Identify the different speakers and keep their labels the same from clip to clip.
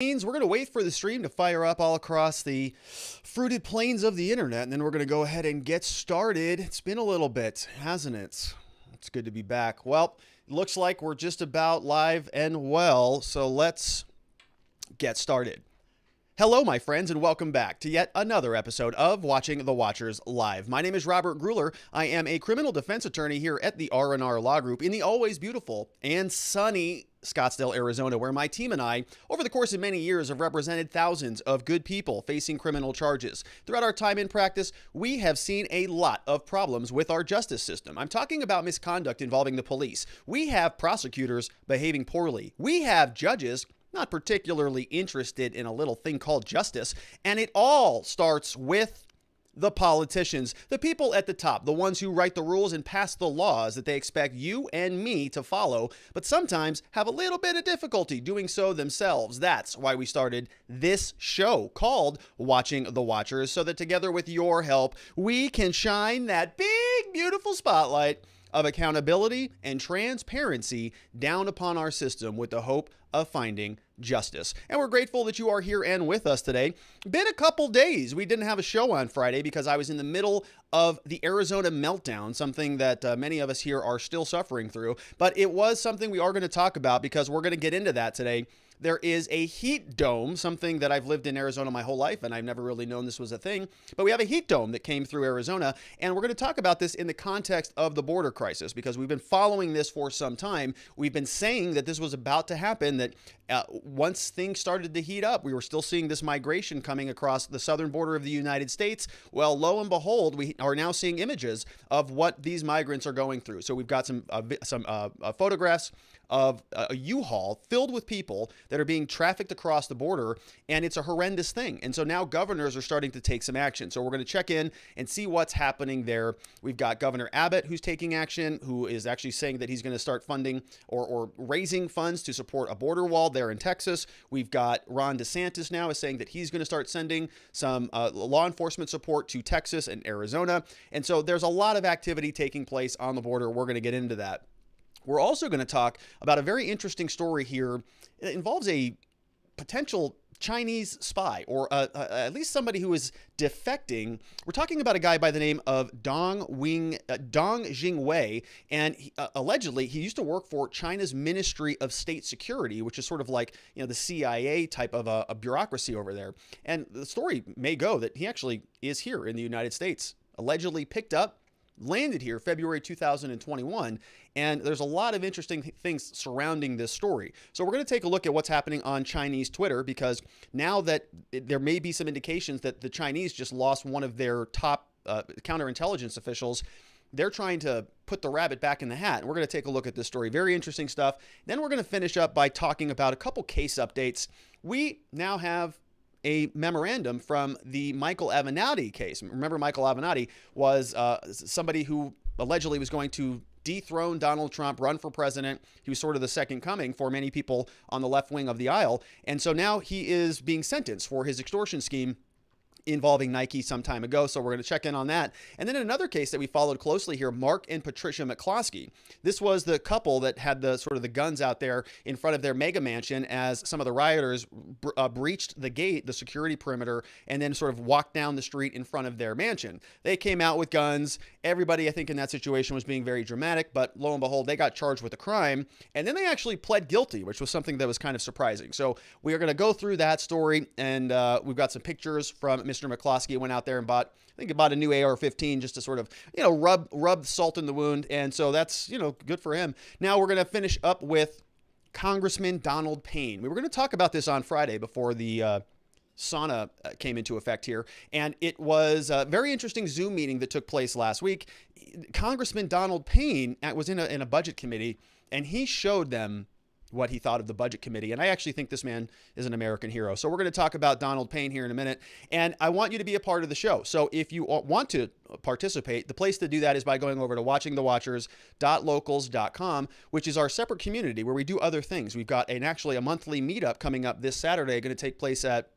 Speaker 1: We're going to wait for the stream to fire up all across the fruited plains of the internet, and then we're going to go ahead and get started. It's been a little bit, hasn't it? It's good to be back. Well, it looks like we're just about live and well, so let's get started. Hello, my friends, and welcome back to yet another episode of Watching the Watchers Live. My name is Robert Gruler. I am a criminal defense attorney here at the R&R Law Group in the always beautiful and sunny Scottsdale, Arizona, where my team and I, over the course of many years, have represented thousands of good people facing criminal charges. Throughout our time in practice, we have seen a lot of problems with our justice system. I'm talking about misconduct involving the police. We have prosecutors behaving poorly. We have judges not particularly interested in a little thing called justice, and it all starts with the politicians, the people at the top, the ones who write the rules and pass the laws that they expect you and me to follow, but sometimes have a little bit of difficulty doing so themselves. That's why we started this show called Watching the Watchers, so that together with your help, we can shine that big, beautiful spotlight of accountability and transparency down upon our system with the hope of finding justice. And we're grateful that you are here and with us today. Been a couple days. We didn't have a show on Friday because I was in the middle of the Arizona meltdown, something that many of us here are still suffering through. But it was something we are going to talk about because we're going to get into that today. There is a heat dome, something that I've lived in Arizona my whole life, and I've never really known this was a thing. But we have a heat dome that came through Arizona, and we're going to talk about this in the context of the border crisis because we've been following this for some time. We've been saying that this was about to happen, that once things started to heat up, we were still seeing this migration coming across the southern border of the United States. Well, lo and behold, we are now seeing images of what these migrants are going through. So we've got some photographs of a U-Haul filled with people that are being trafficked across the border, and it's a horrendous thing. And so now governors are starting to take some action. So we're going to check in and see what's happening there. We've got Governor Abbott who's taking action, who is actually saying that he's going to start funding or raising funds to support a border wall there in Texas. We've got Ron DeSantis now is saying that he's going to start sending some law enforcement support to Texas and Arizona. And so there's a lot of activity taking place on the border. We're going to get into that. We're also going to talk about a very interesting story here. It involves a potential Chinese spy, or at least somebody who is defecting. We're talking about a guy by the name of Dong Jingwei, and allegedly he used to work for China's Ministry of State Security, which is sort of like, you know, the CIA type of a bureaucracy over there. And the story may go that he actually is here in the United States, allegedly picked up, landed here February 2021, and there's a lot of interesting things surrounding this story. So we're going to take a look at what's happening on Chinese Twitter, because now that there may be some indications that the Chinese just lost one of their top counterintelligence officials, they're trying to put the rabbit back in the hat. And we're going to take a look at this story. Very interesting stuff. Then we're going to finish up by talking about a couple case updates. We now have a memorandum from the Michael Avenatti case. Remember, Michael Avenatti was somebody who allegedly was going to dethrone Donald Trump, run for president. He was sort of the second coming for many people on the left wing of the aisle. And so now he is being sentenced for his extortion scheme involving Nike some time ago. So we're going to check in on that. And then another case that we followed closely here, Mark and Patricia McCloskey. This was the couple that had the sort of the guns out there in front of their mega mansion as some of the rioters breached the gate, the security perimeter, and then sort of walked down the street in front of their mansion. They came out with guns. Everybody, I think, in that situation was being very dramatic, but lo and behold, they got charged with a crime. And then they actually pled guilty, which was something that was kind of surprising. So we are going to go through that story, and we've got some pictures from Mr. McCloskey. Went out there and bought a new AR-15 just to sort of, you know, rub salt in the wound. And so that's, you know, good for him. Now we're going to finish up with Congressman Donald Payne. We were going to talk about this on Friday before the sauna came into effect here. And it was a very interesting Zoom meeting that took place last week. Congressman Donald Payne was in a budget committee, and he showed them what he thought of the budget committee. And I actually think this man is an American hero. So we're going to talk about Donald Payne here in a minute. And I want you to be a part of the show. So if you want to participate, the place to do that is by going over to watchingthewatchers.locals.com, which is our separate community where we do other things. We've got actually a monthly meetup coming up this Saturday, going to take place at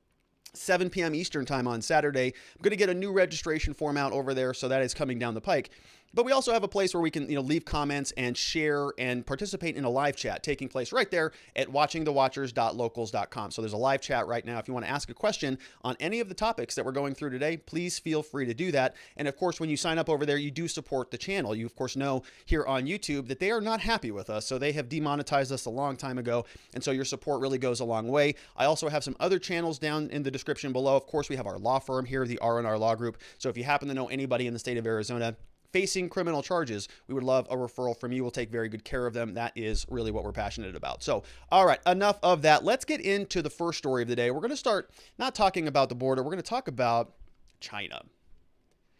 Speaker 1: 7 p.m. Eastern time on Saturday. I'm going to get a new registration form out over there, so that is coming down the pike. But we also have a place where we can, leave comments and share and participate in a live chat taking place right there at watchingthewatchers.locals.com. So there's a live chat right now. If you want to ask a question on any of the topics that we're going through today, please feel free to do that. And of course, when you sign up over there, you do support the channel. You, of course, know here on YouTube that they are not happy with us. So they have demonetized us a long time ago. And so your support really goes a long way. I also have some other channels down in the description below. Of course, we have our law firm here, the R&R Law Group. So if you happen to know anybody in the state of Arizona facing criminal charges, we would love a referral from you. We'll take very good care of them. That is really what we're passionate about. So, all right, enough of that. Let's get into the first story of the day. We're going to start not talking about the border. We're going to talk about China.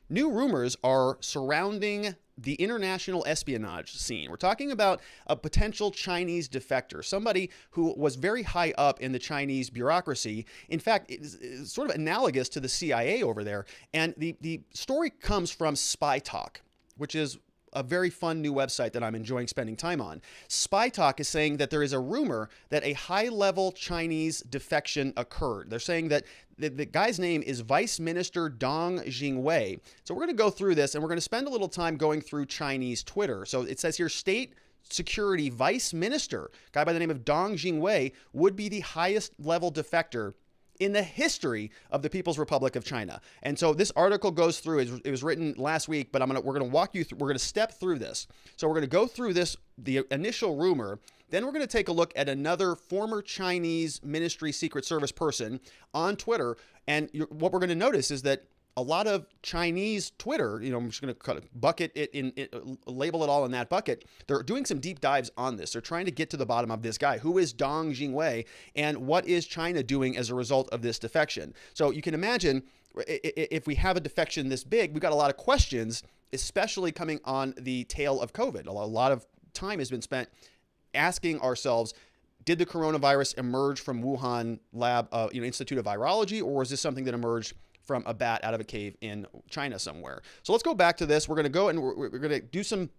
Speaker 1: New rumors are surrounding the international espionage scene. We're talking about a potential Chinese defector, somebody who was very high up in the Chinese bureaucracy. In fact, it's sort of analogous to the CIA over there. And the story comes from Spy Talk, which is a very fun new website that I'm enjoying spending time on. Spy Talk is saying that there is a rumor that a high-level Chinese defection occurred. They're saying that the guy's name is Vice Minister Dong Jingwei. So we're going to go through this, and we're going to spend a little time going through Chinese Twitter. So it says here, State Security Vice Minister, guy by the name of Dong Jingwei, would be the highest level defector in the history of the People's Republic of China. And so this article goes through, it was written last week, but we're going to walk you through, we're going to step through this. So we're going to go through this, the initial rumor, then we're going to take a look at another former Chinese Ministry Secret Service person on Twitter. And what we're going to notice is that a lot of Chinese Twitter, I'm just going to kind of bucket it label it all in that bucket. They're doing some deep dives on this. They're trying to get to the bottom of this guy. Who is Dong Jingwei, and what is China doing as a result of this defection? So you can imagine if we have a defection this big, we've got a lot of questions, especially coming on the tail of COVID. A lot of time has been spent asking ourselves, did the coronavirus emerge from Wuhan lab, Institute of Virology, or is this something that emerged from a bat out of a cave in China somewhere? So let's go back to this. We're going to go and we're going to do some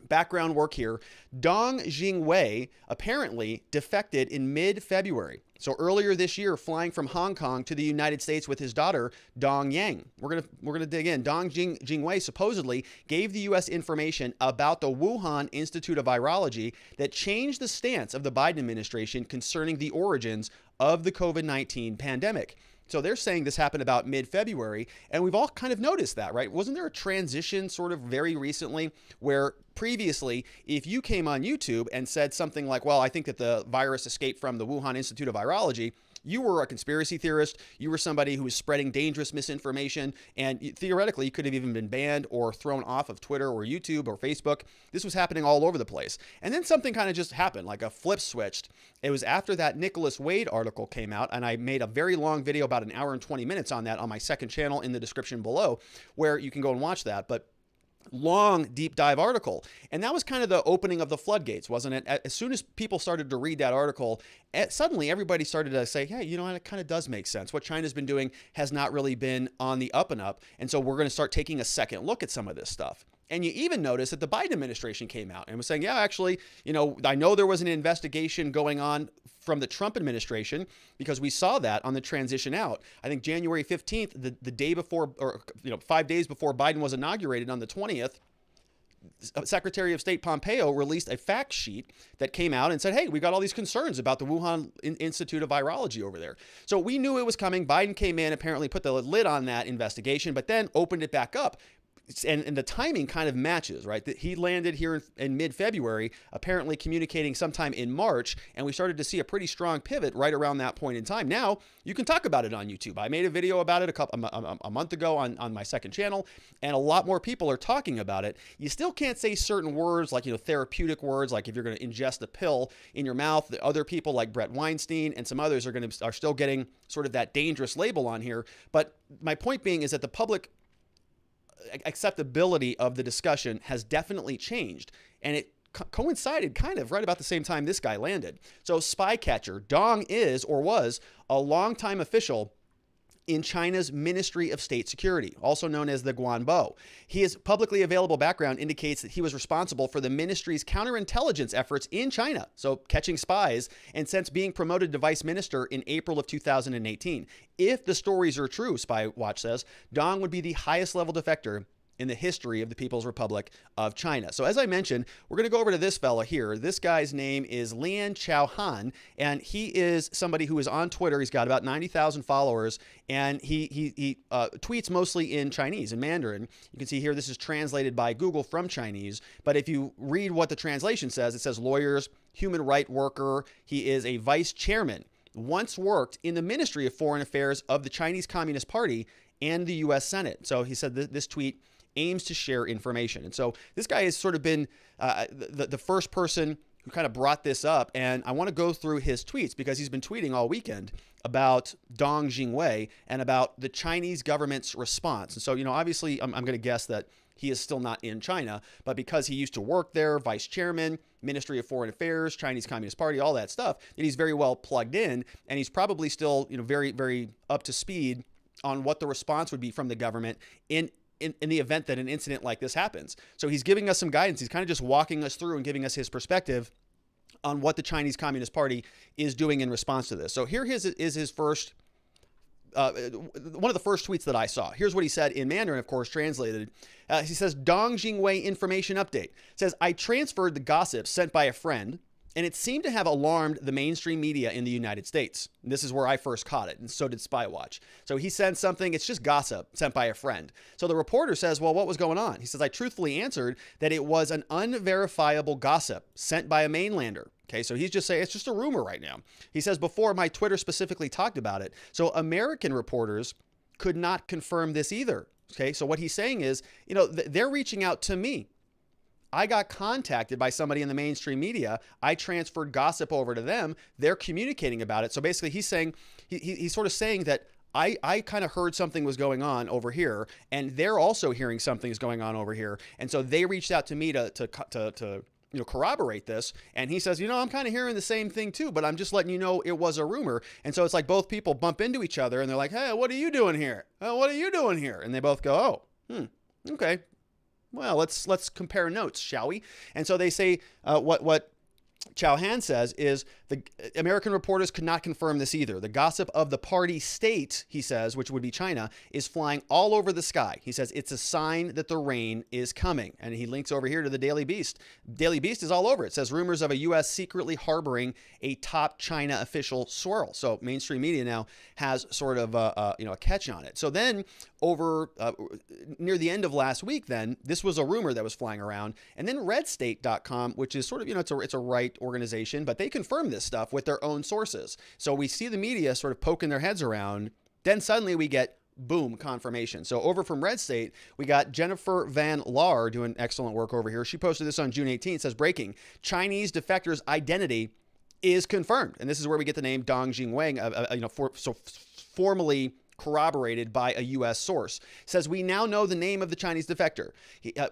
Speaker 1: background work here. Dong Jingwei apparently defected in mid-February. So earlier this year, flying from Hong Kong to the United States with his daughter, Dong Yang. We're gonna dig in. Dong Jingwei supposedly gave the U.S. information about the Wuhan Institute of Virology that changed the stance of the Biden administration concerning the origins of the COVID-19 pandemic. So they're saying this happened about mid-February, and we've all kind of noticed that, right? Wasn't there a transition sort of very recently where previously, if you came on YouTube and said something like, well, I think that the virus escaped from the Wuhan Institute of Virology, you were a conspiracy theorist, you were somebody who was spreading dangerous misinformation, and theoretically, you could have even been banned or thrown off of Twitter or YouTube or Facebook. This was happening all over the place. And then something kind of just happened, like a flip switched. It was after that Nicholas Wade article came out, and I made a very long video, about an hour and 20 minutes on that on my second channel in the description below, where you can go and watch that. But long deep dive article, and that was kind of the opening of the floodgates, wasn't it? As soon as people started to read that article, suddenly everybody started to say, hey, it kind of does make sense. What China's been doing has not really been on the up and up, and so we're going to start taking a second look at some of this stuff. And you even notice that the Biden administration came out and was saying, yeah, actually, I know there was an investigation going on from the Trump administration, because we saw that on the transition out. I think January 15th, the day before, or 5 days before Biden was inaugurated on the 20th, Secretary of State Pompeo released a fact sheet that came out and said, hey, we got all these concerns about the Wuhan Institute of Virology over there. So we knew it was coming. Biden came in, apparently put the lid on that investigation, but then opened it back up. And the timing kind of matches, right? That he landed here in mid-February, apparently communicating sometime in March, and we started to see a pretty strong pivot right around that point in time. Now, you can talk about it on YouTube. I made a video about it a month ago on my second channel, and a lot more people are talking about it. You still can't say certain words like, therapeutic words, like if you're going to ingest a pill in your mouth. The other people like Brett Weinstein and some others are still getting sort of that dangerous label on here. But my point being is that the public acceptability of the discussion has definitely changed, and it coincided kind of right about the same time this guy landed. So Spycatcher, Dong is or was a longtime official in China's Ministry of State Security, also known as the Guanbo. His publicly available background indicates that he was responsible for the ministry's counterintelligence efforts in China, so catching spies, and since being promoted to vice minister in April of 2018. If the stories are true, Spy Watch says, Dong would be the highest level defector in the history of the People's Republic of China. So as I mentioned, we're going to go over to this fella here. This guy's name is Lian Chaohan, and he is somebody who is on Twitter. He's got about 90,000 followers, and he tweets mostly in Chinese, in Mandarin. You can see here this is translated by Google from Chinese, but if you read what the translation says, it says lawyers, human right worker. He is a vice chairman, once worked in the Ministry of Foreign Affairs of the Chinese Communist Party and the U.S. Senate. So he said this tweet aims to share information. And so this guy has sort of been the first person who kind of brought this up. And I want to go through his tweets because he's been tweeting all weekend about Dong Jingwei and about the Chinese government's response. And so, obviously I'm going to guess that he is still not in China, but because he used to work there, vice chairman, Ministry of Foreign Affairs, Chinese Communist Party, all that stuff, that he's very well plugged in. And he's probably still, very, very up to speed on what the response would be from the government in the event that an incident like this happens. So he's giving us some guidance. He's kind of just walking us through and giving us his perspective on what the Chinese Communist Party is doing in response to this. So here is his first, one of the first tweets that I saw. Here's what he said in Mandarin, of course, translated. He says, Dong Jingwei information update. Says, I transferred the gossip sent by a friend, and it seemed to have alarmed the mainstream media in the United States. And this is where I first caught it, and so did Spywatch. So he sent something, it's just gossip sent by a friend. So the reporter says, well, what was going on? He says, I truthfully answered that it was an unverifiable gossip sent by a mainlander. Okay, so he's just saying it's just a rumor right now. He says, before my Twitter specifically talked about it. So American reporters could not confirm this either. Okay, so what he's saying is, they're reaching out to me. I got contacted by somebody in the mainstream media. I transferred gossip over to them. They're communicating about it. So basically he's saying, he's sort of saying that I kind of heard something was going on over here, and they're also hearing something is going on over here. And so they reached out to me to corroborate this. And he says, I'm kind of hearing the same thing too, but I'm just letting you know it was a rumor. And so it's like both people bump into each other and they're like, hey, what are you doing here? What are you doing here? And they both go, okay. Well, let's compare notes, shall we? And so they say what Chauhan says is the American reporters could not confirm this either. The gossip of the party state, he says, which would be China, is flying all over the sky. He says it's a sign that the rain is coming. And he links over here to the Daily Beast. Daily Beast is all over it. It says rumors of a U.S. secretly harboring a top China official swirl. So mainstream media now has sort of a catch on it. So then over near the end of last week, then this was a rumor that was flying around. And then redstate.com, which is sort of, it's a right organization, but they confirm this stuff with their own sources. So we see the media sort of poking their heads around. Then suddenly we get boom, confirmation. So over from Red State, we got Jennifer Van Laar doing excellent work over here. She posted this on June 18th. Says breaking, Chinese defector's identity is confirmed. And this is where we get the name Dong Jingwei, formally corroborated by a U.S. source. Says we now know the name of the Chinese defector,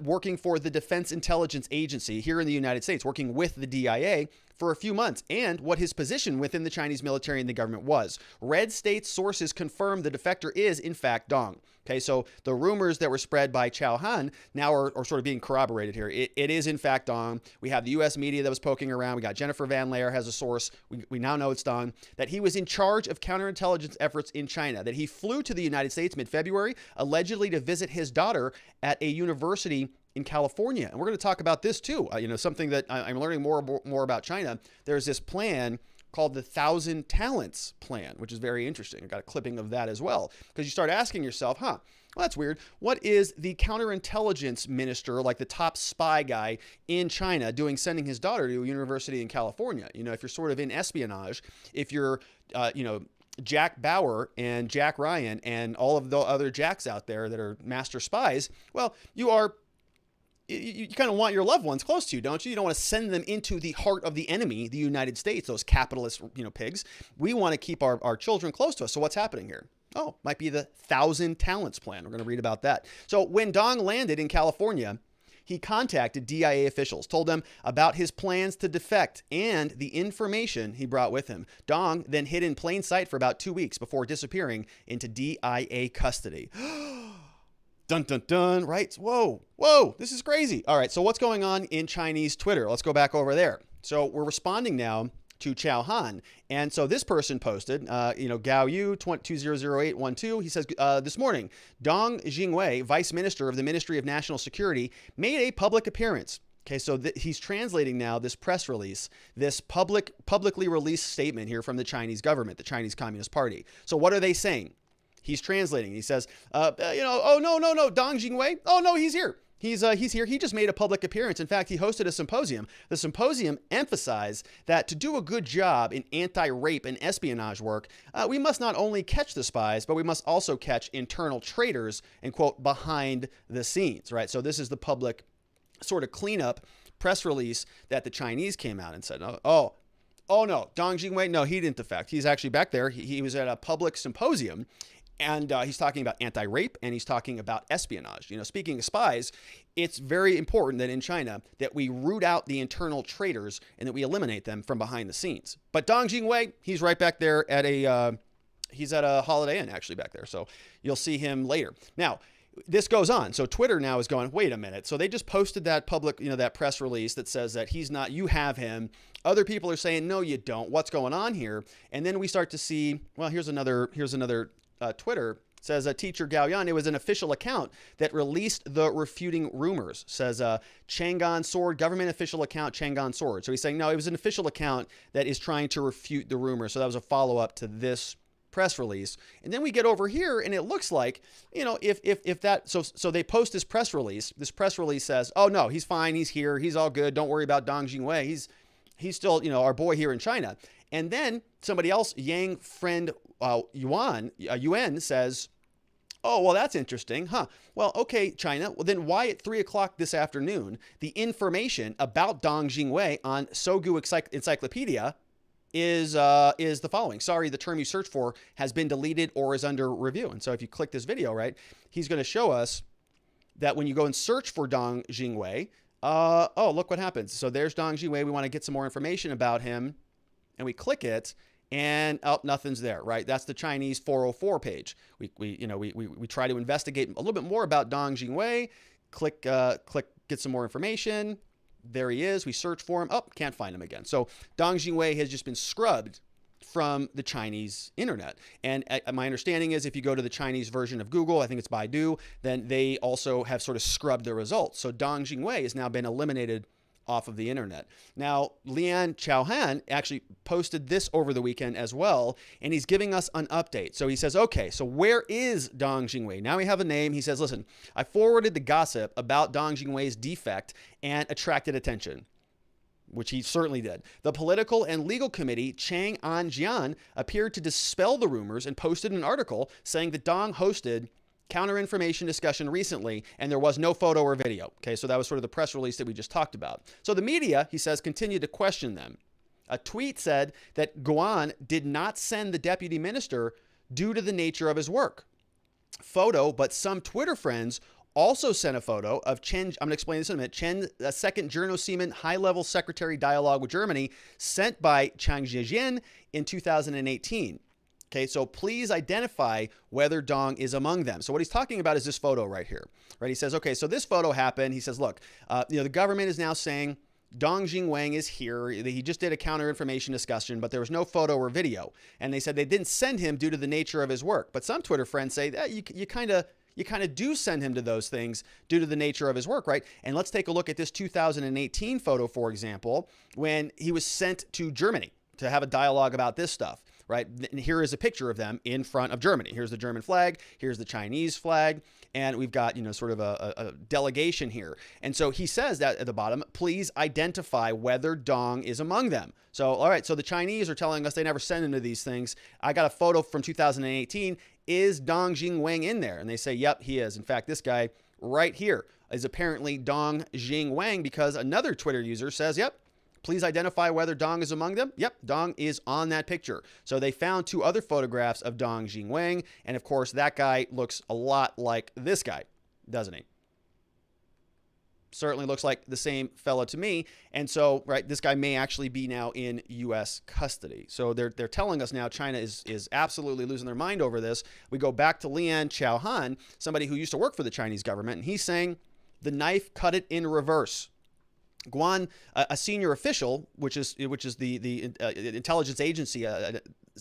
Speaker 1: working for the Defense Intelligence Agency here in the United States, working with the DIA for a few months, and what his position within the Chinese military and the government was. Red State sources confirm the defector is, in fact, Dong. Okay, so the rumors that were spread by Chauhan now are sort of being corroborated here. It is, in fact, Dong. We have the U.S. media that was poking around. We got Jennifer Van Laar has a source. We now know it's Dong. That he was in charge of counterintelligence efforts in China. That he flew to the United States mid-February, allegedly to visit his daughter at a university in California. And we're going to talk about this too. Something that I'm learning more about China. There's this plan called the 1,000 Talents Plan, which is very interesting. I got a clipping of that as well, because you start asking yourself, well, that's weird. What is the counterintelligence minister, like the top spy guy in China, doing sending his daughter to a university in California? If you're sort of in espionage, if you're, Jack Bauer and Jack Ryan and all of the other Jacks out there that are master spies, well, you kind of want your loved ones close to you, don't you? You don't want to send them into the heart of the enemy, the United States, those capitalist, pigs. We want to keep our children close to us. So what's happening here? Oh, might be the 1,000 Talents Plan. We're going to read about that. So when Dong landed in California, he contacted DIA officials, told them about his plans to defect and the information he brought with him. Dong then hid in plain sight for about 2 weeks before disappearing into DIA custody. Dun, dun, dun, right? Whoa, this is crazy. All right, so what's going on in Chinese Twitter? Let's go back over there. So we're responding now to Chao Han. And so this person posted, Gao Yu 200812. He says, this morning, Dong Jingwei, Vice Minister of the Ministry of National Security, made a public appearance. Okay, so he's translating now this press release, this publicly released statement here from the Chinese government, the Chinese Communist Party. So what are they saying? He's translating. He says, oh, no, Dong Jingwei. Oh, no, he's here. He's here. He just made a public appearance. In fact, he hosted a symposium. The symposium emphasized that to do a good job in anti-rape and espionage work, we must not only catch the spies, but we must also catch internal traitors and, quote, behind the scenes, right? So this is the public sort of cleanup press release that the Chinese came out and said, oh no, Dong Jingwei, no, he didn't defect. He's actually back there. He was at a public symposium, and he's talking about anti-rape, and he's talking about espionage. Speaking of spies, it's very important that in China that we root out the internal traitors and that we eliminate them from behind the scenes. But Dong Jingwei, he's right back there he's at a Holiday Inn actually back there. So you'll see him later. Now, this goes on. So Twitter now is going, wait a minute. So they just posted that public, that press release that says that he's not, you have him. Other people are saying, no, you don't. What's going on here? And then we start to see, well, here's another Twitter. It says teacher Gao Yan, it was an official account that released the refuting rumors. Says Chang'an Sword, government official account Chang'an Sword. So he's saying, no, it was an official account that is trying to refute the rumors. So that was a follow-up to this press release. And then we get over here and it looks like, if that, so they post this press release says, oh no, he's fine. He's here. He's all good. Don't worry about Dong Jingwei. He's still, our boy here in China. And then somebody else, Yang friend Yuan says, oh, well, that's interesting, huh? Well, okay, China. Well, then why at 3 o'clock this afternoon, the information about Dong Jingwei on Sogu Encyclopedia is the following. Sorry, the term you searched for has been deleted or is under review. And so if you click this video, right, he's going to show us that when you go and search for Dong Jingwei, look what happens. So there's Dong Jingwei. We want to get some more information about him. And we click it, and nothing's there, right? That's the Chinese 404 page. We try to investigate a little bit more about Dong Jingwei. Click, get some more information. There he is. We search for him. Can't find him again. So Dong Jingwei has just been scrubbed from the Chinese internet. And my understanding is if you go to the Chinese version of Google, I think it's Baidu, then they also have sort of scrubbed the results. So Dong Jingwei has now been eliminated off of the internet. Now, Lian Chaohan actually posted this over the weekend as well, and he's giving us an update. So he says, okay, so where is Dong Jingwei? Now we have a name. He says, listen, I forwarded the gossip about Dong Jingwei's defect and attracted attention, which he certainly did. The political and legal committee, Chang Anjian, appeared to dispel the rumors and posted an article saying that Dong hosted counter-information discussion recently, and there was no photo or video. Okay, so that was sort of the press release that we just talked about. So the media, he says, continued to question them. A tweet said that Guan did not send the deputy minister due to the nature of his work. But some Twitter friends also sent a photo of Chen, I'm going to explain this in a minute, Chen, a second Journal-Siemen high-level secretary dialogue with Germany sent by Chang Zhejian in 2018. Okay, so please identify whether Dong is among them. So what he's talking about is this photo right here, right? He says, okay, so this photo happened. He says, look, the government is now saying Dong Jingwei is here. He just did a counter-information discussion, but there was no photo or video. And they said they didn't send him due to the nature of his work. But some Twitter friends say that you kind of do send him to those things due to the nature of his work, right? And let's take a look at this 2018 photo, for example, when he was sent to Germany to have a dialogue about this stuff. Right? And here is a picture of them in front of Germany. Here's the German flag. Here's the Chinese flag. And we've got, sort of a delegation here. And so he says that at the bottom, please identify whether Dong is among them. So, all right. So the Chinese are telling us they never send him to these things. I got a photo from 2018. Is Dong Jingwei in there? And they say, yep, he is. In fact, this guy right here is apparently Dong Jingwei because another Twitter user says, yep, please identify whether Dong is among them. Yep, Dong is on that picture. So they found 2 other photographs of Dong Jingwei. And of course, that guy looks a lot like this guy, doesn't he? Certainly looks like the same fellow to me. And so, right, this guy may actually be now in U.S. custody. So they're telling us now China is absolutely losing their mind over this. We go back to Lian Chaohan, somebody who used to work for the Chinese government, and he's saying the knife cut it in reverse. Guan, a senior official, which is the intelligence agency,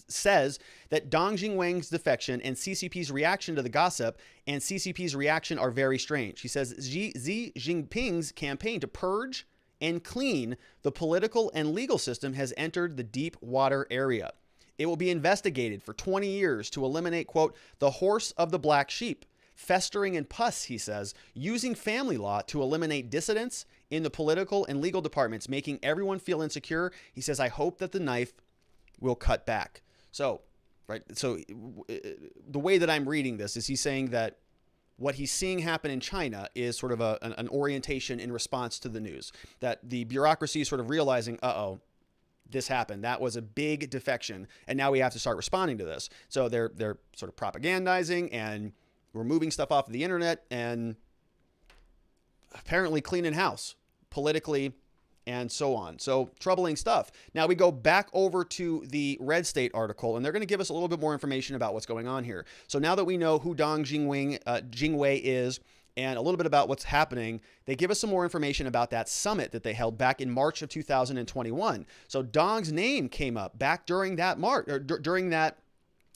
Speaker 1: says that Dong Jingwei's defection and CCP's reaction to the gossip and CCP's reaction are very strange. He says Xi Jinping's campaign to purge and clean the political and legal system has entered the deep water area. It will be investigated for 20 years to eliminate, quote, the horse of the black sheep, festering in pus, he says, using family law to eliminate dissidents in the political and legal departments, making everyone feel insecure. He says, I hope that the knife will cut back. So, right. So the way that I'm reading this is he's saying that what he's seeing happen in China is sort of an orientation in response to the news, that the bureaucracy is sort of realizing, uh-oh, this happened. That was a big defection. And now we have to start responding to this. So they're sort of propagandizing and removing stuff off of the internet and apparently cleaning house politically and so on. So troubling stuff. Now we go back over to the Red State article, and they're going to give us a little bit more information about what's going on here. So now that we know who Dong Jingwei is and a little bit about what's happening, they give us some more information about that summit that they held back in March of 2021. So Dong's name came up back during that during that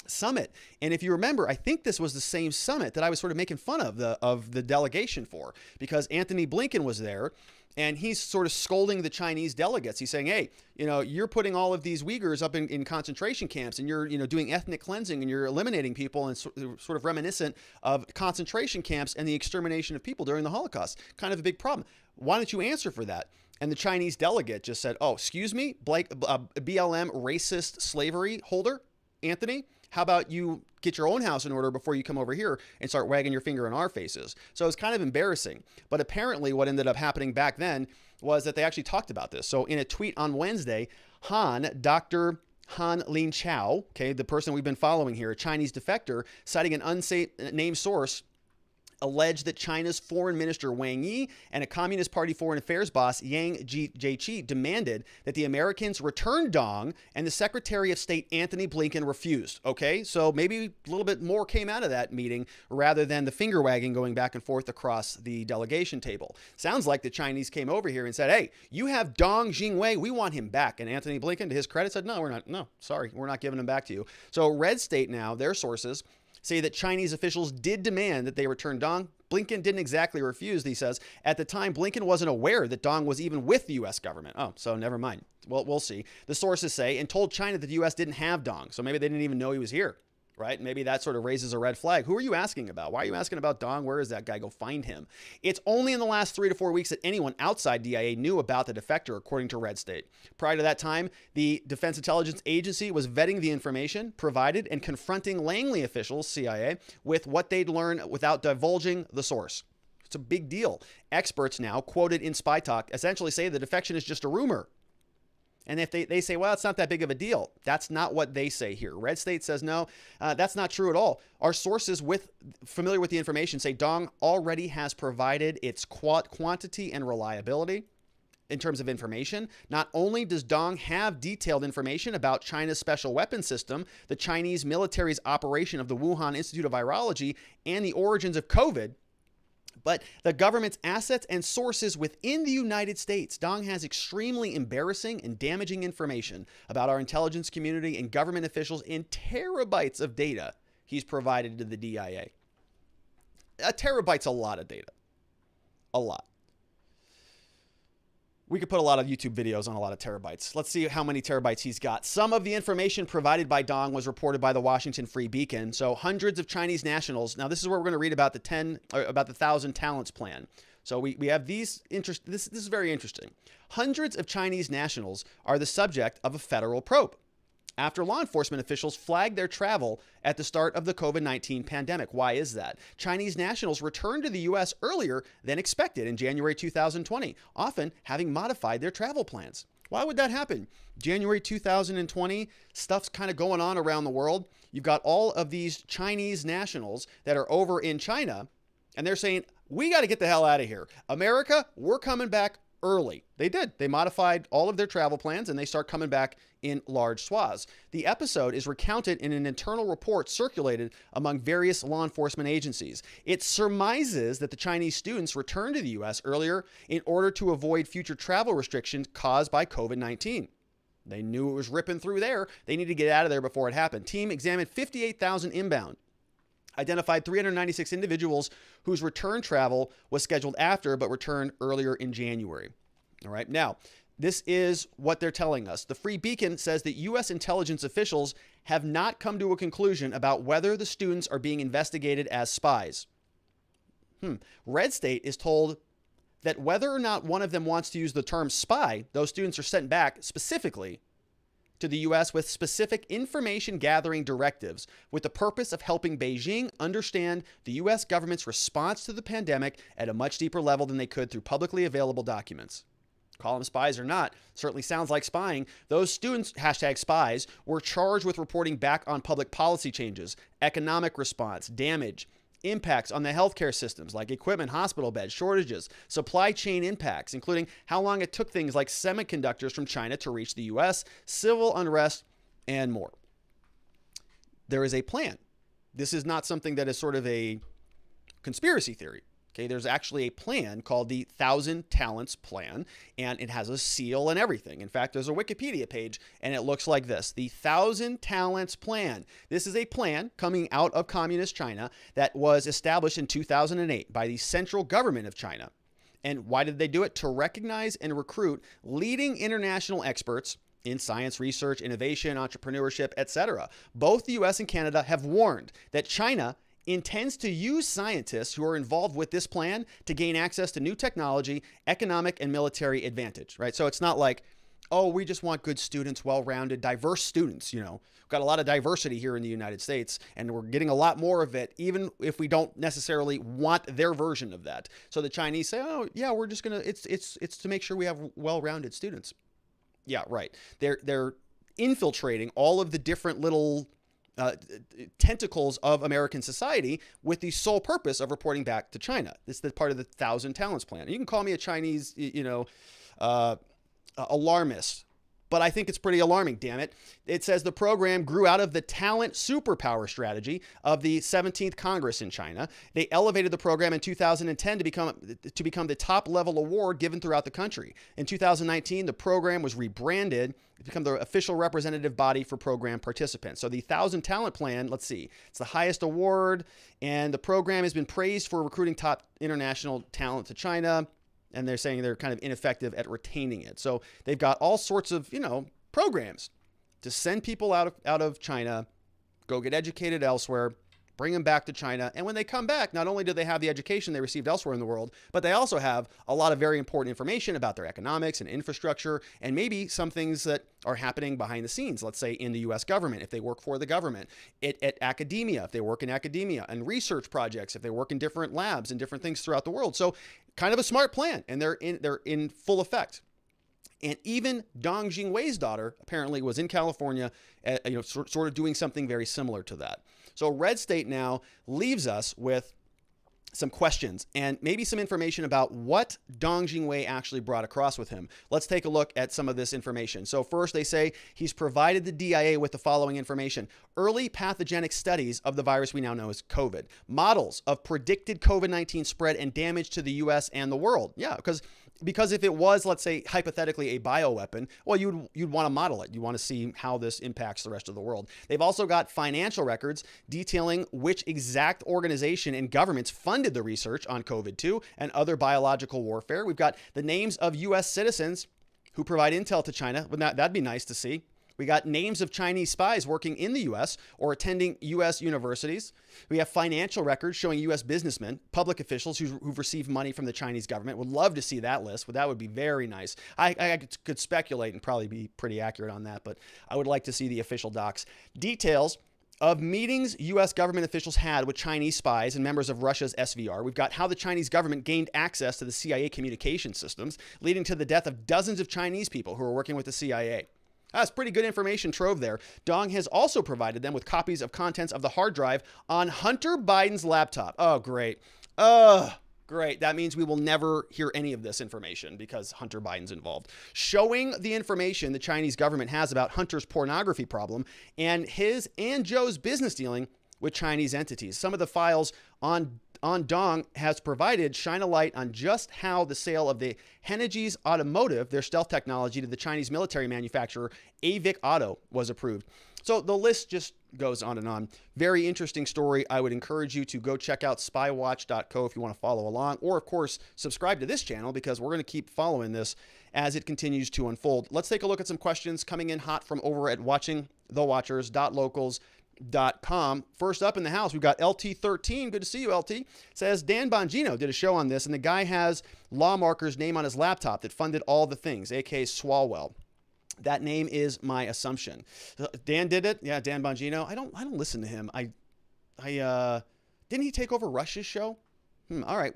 Speaker 1: summit. And if you remember, I think this was the same summit that I was sort of making fun of the delegation for, because Anthony Blinken was there and he's sort of scolding the Chinese delegates. He's saying, hey, you're putting all of these Uyghurs up in concentration camps and you're, doing ethnic cleansing and you're eliminating people, and sort of reminiscent of concentration camps and the extermination of people during the Holocaust. Kind of a big problem. Why don't you answer for that? And the Chinese delegate just said, oh, excuse me, BLM racist slavery holder, Anthony, how about you get your own house in order before you come over here and start wagging your finger in our faces? So it's kind of embarrassing. But apparently what ended up happening back then was that they actually talked about this. So in a tweet on Wednesday, Dr. Han Lin Chao, okay, the person we've been following here, a Chinese defector, citing an unnamed source, alleged that China's foreign minister Wang Yi and a Communist Party foreign affairs boss Yang Jiechi demanded that the Americans return Dong, and the Secretary of State Anthony Blinken refused. Okay, so maybe a little bit more came out of that meeting rather than the finger wagging going back and forth across the delegation table. Sounds like the Chinese came over here and said, hey, you have Dong Jingwei, we want him back. And Anthony Blinken, to his credit, said, no, we're not. No, sorry, we're not giving him back to you. So Red State now, their sources say that Chinese officials did demand that they return Dong. Blinken didn't exactly refuse, he says. At the time, Blinken wasn't aware that Dong was even with the U.S. government. Oh, so never mind. Well, we'll see. The sources say, and told China that the U.S. didn't have Dong, so maybe they didn't even know he was here, right? Maybe that sort of raises a red flag. Who are you asking about? Why are you asking about Dong? Where is that guy? Go find him. It's only in the last 3 to 4 weeks that anyone outside DIA knew about the defector, according to Red State. Prior to that time, the Defense Intelligence Agency was vetting the information provided and confronting Langley officials, CIA, with what they'd learned without divulging the source. It's a big deal. Experts now, quoted in Spy Talk, essentially say the defection is just a rumor. And if they say, well, it's not that big of a deal, that's not what they say here. Red State says, no, that's not true at all. Our sources familiar with the information say Dong already has provided its quantity and reliability in terms of information. Not only does Dong have detailed information about China's special weapons system, the Chinese military's operation of the Wuhan Institute of Virology, and the origins of COVID, but the government's assets and sources within the United States. Dong has extremely embarrassing and damaging information about our intelligence community and government officials in terabytes of data he's provided to the DIA. A terabyte's a lot of data. A lot. We could put a lot of YouTube videos on a lot of terabytes. Let's see how many terabytes he's got. Some of the information provided by Dong was reported by the Washington Free Beacon. So hundreds of Chinese nationals. Now, this is where we're going to read about the 1,000 talents plan. So we have these this is very interesting. Hundreds of Chinese nationals are the subject of a federal probe after law enforcement officials flagged their travel at the start of the COVID-19 pandemic. Why is that? Chinese nationals returned to the U.S. earlier than expected in January 2020, often having modified their travel plans. Why would that happen? January 2020, stuff's kind of going on around the world. You've got all of these Chinese nationals that are over in China, and they're saying, we got to get the hell out of here. America, we're coming back early. They did. They modified all of their travel plans and they start coming back in large swaths. The episode is recounted in an internal report circulated among various law enforcement agencies. It surmises that the Chinese students returned to the U.S. earlier in order to avoid future travel restrictions caused by COVID-19. They knew it was ripping through there. They needed to get out of there before it happened. Team examined 58,000 inbound, identified 396 individuals whose return travel was scheduled after but returned earlier in January. All right. Now, this is what they're telling us. The Free Beacon says that U.S. intelligence officials have not come to a conclusion about whether the students are being investigated as spies. Red State is told that whether or not one of them wants to use the term spy, those students are sent back specifically to the U.S. with specific information gathering directives with the purpose of helping Beijing understand the U.S. government's response to the pandemic at a much deeper level than they could through publicly available documents. Call them spies or not, certainly sounds like spying. Those students, hashtag spies, were charged with reporting back on public policy changes, economic response, damage, impacts on the healthcare systems like equipment, hospital beds, shortages, supply chain impacts, including how long it took things like semiconductors from China to reach the U.S., civil unrest, and more. There is a plan. This is not something that is sort of a conspiracy theory. Okay, there's actually a plan called the 1,000 Talents Plan, and it has a seal and everything. In fact, there's a Wikipedia page, and it looks like this. The 1,000 Talents Plan. This is a plan coming out of communist China that was established in 2008 by the central government of China. And why did they do it? To recognize and recruit leading international experts in science, research, innovation, entrepreneurship, etc. Both the U.S. and Canada have warned that China intends to use scientists who are involved with this plan to gain access to new technology, economic, and military advantage, right? So it's not like, oh, we just want good students, well-rounded, diverse students, you know. We've got a lot of diversity here in the United States, and we're getting a lot more of it, even if we don't necessarily want their version of that. So the Chinese say, oh, yeah, we're just going to, it's to make sure we have well-rounded students. Yeah, right. They're infiltrating all of the different little tentacles of American society with the sole purpose of reporting back to China. This is the part of the 1,000 Talents Plan. You can call me a Chinese, alarmist, but I think it's pretty alarming, damn it. It says the program grew out of the talent superpower strategy of the 17th Congress in China. They elevated the program in 2010 to become the top level award given throughout the country. In 2019, the program was rebranded to become the official representative body for program participants. So the 1,000 Talent Plan, let's see, it's the highest award, and the program has been praised for recruiting top international talent to China. And they're saying they're kind of ineffective at retaining it. So they've got all sorts of, programs to send people out of China, go get educated elsewhere, bring them back to China. And when they come back, not only do they have the education they received elsewhere in the world, but they also have a lot of very important information about their economics and infrastructure, and maybe some things that are happening behind the scenes, let's say in the U.S. government, if they work for the government, at academia, if they work in academia, and research projects, if they work in different labs and different things throughout the world. So kind of a smart plan, and they're in full effect. And even Dong Jingwei's daughter apparently was in California, sort of doing something very similar to that. So Red State now leaves us with some questions and maybe some information about what Dong Jingwei actually brought across with him. Let's take a look at some of this information. So first, they say he's provided the DIA with the following information: early pathogenic studies of the virus we now know as COVID, models of predicted COVID-19 spread and damage to the U.S. and the world. Yeah, because if it was, let's say, hypothetically a bioweapon, well, you'd want to model it. You want to see how this impacts the rest of the world. They've also got financial records detailing which exact organization and governments funded the research on COVID-2 and other biological warfare. We've got the names of U.S. citizens who provide intel to China. That'd be nice to see. We got names of Chinese spies working in the U.S. or attending U.S. universities. We have financial records showing U.S. businessmen, public officials who've received money from the Chinese government. Would love to see that list. That would be very nice. I could speculate and probably be pretty accurate on that, but I would like to see the official docs. Details of meetings U.S. government officials had with Chinese spies and members of Russia's SVR. We've got how the Chinese government gained access to the CIA communication systems, leading to the death of dozens of Chinese people who were working with the CIA. That's pretty good information trove there. Dong has also provided them with copies of contents of the hard drive on Hunter Biden's laptop. Oh, great. Great. That means we will never hear any of this information because Hunter Biden's involved. Showing the information the Chinese government has about Hunter's pornography problem and his and Joe's business dealing with Chinese entities. Some of the files on Dong has provided shine a light on just how the sale of the Henniges Automotive, their stealth technology, to the Chinese military manufacturer Avic Auto was approved. So the list just goes on and on. Very interesting story. I would encourage you to go check out spywatch.co if you want to follow along, or of course, subscribe to this channel because we're going to keep following this as it continues to unfold. Let's take a look at some questions coming in hot from over at watchingthewatchers.locals.com. First up in the house, we've got LT13. Good to see you, LT. Says Dan Bongino did a show on this, and the guy has Lawmarker's name on his laptop that funded all the things, aka Swalwell. That name is my assumption. Dan did it. Yeah, Dan Bongino. I don't listen to him. Didn't he take over Rush's show? All right.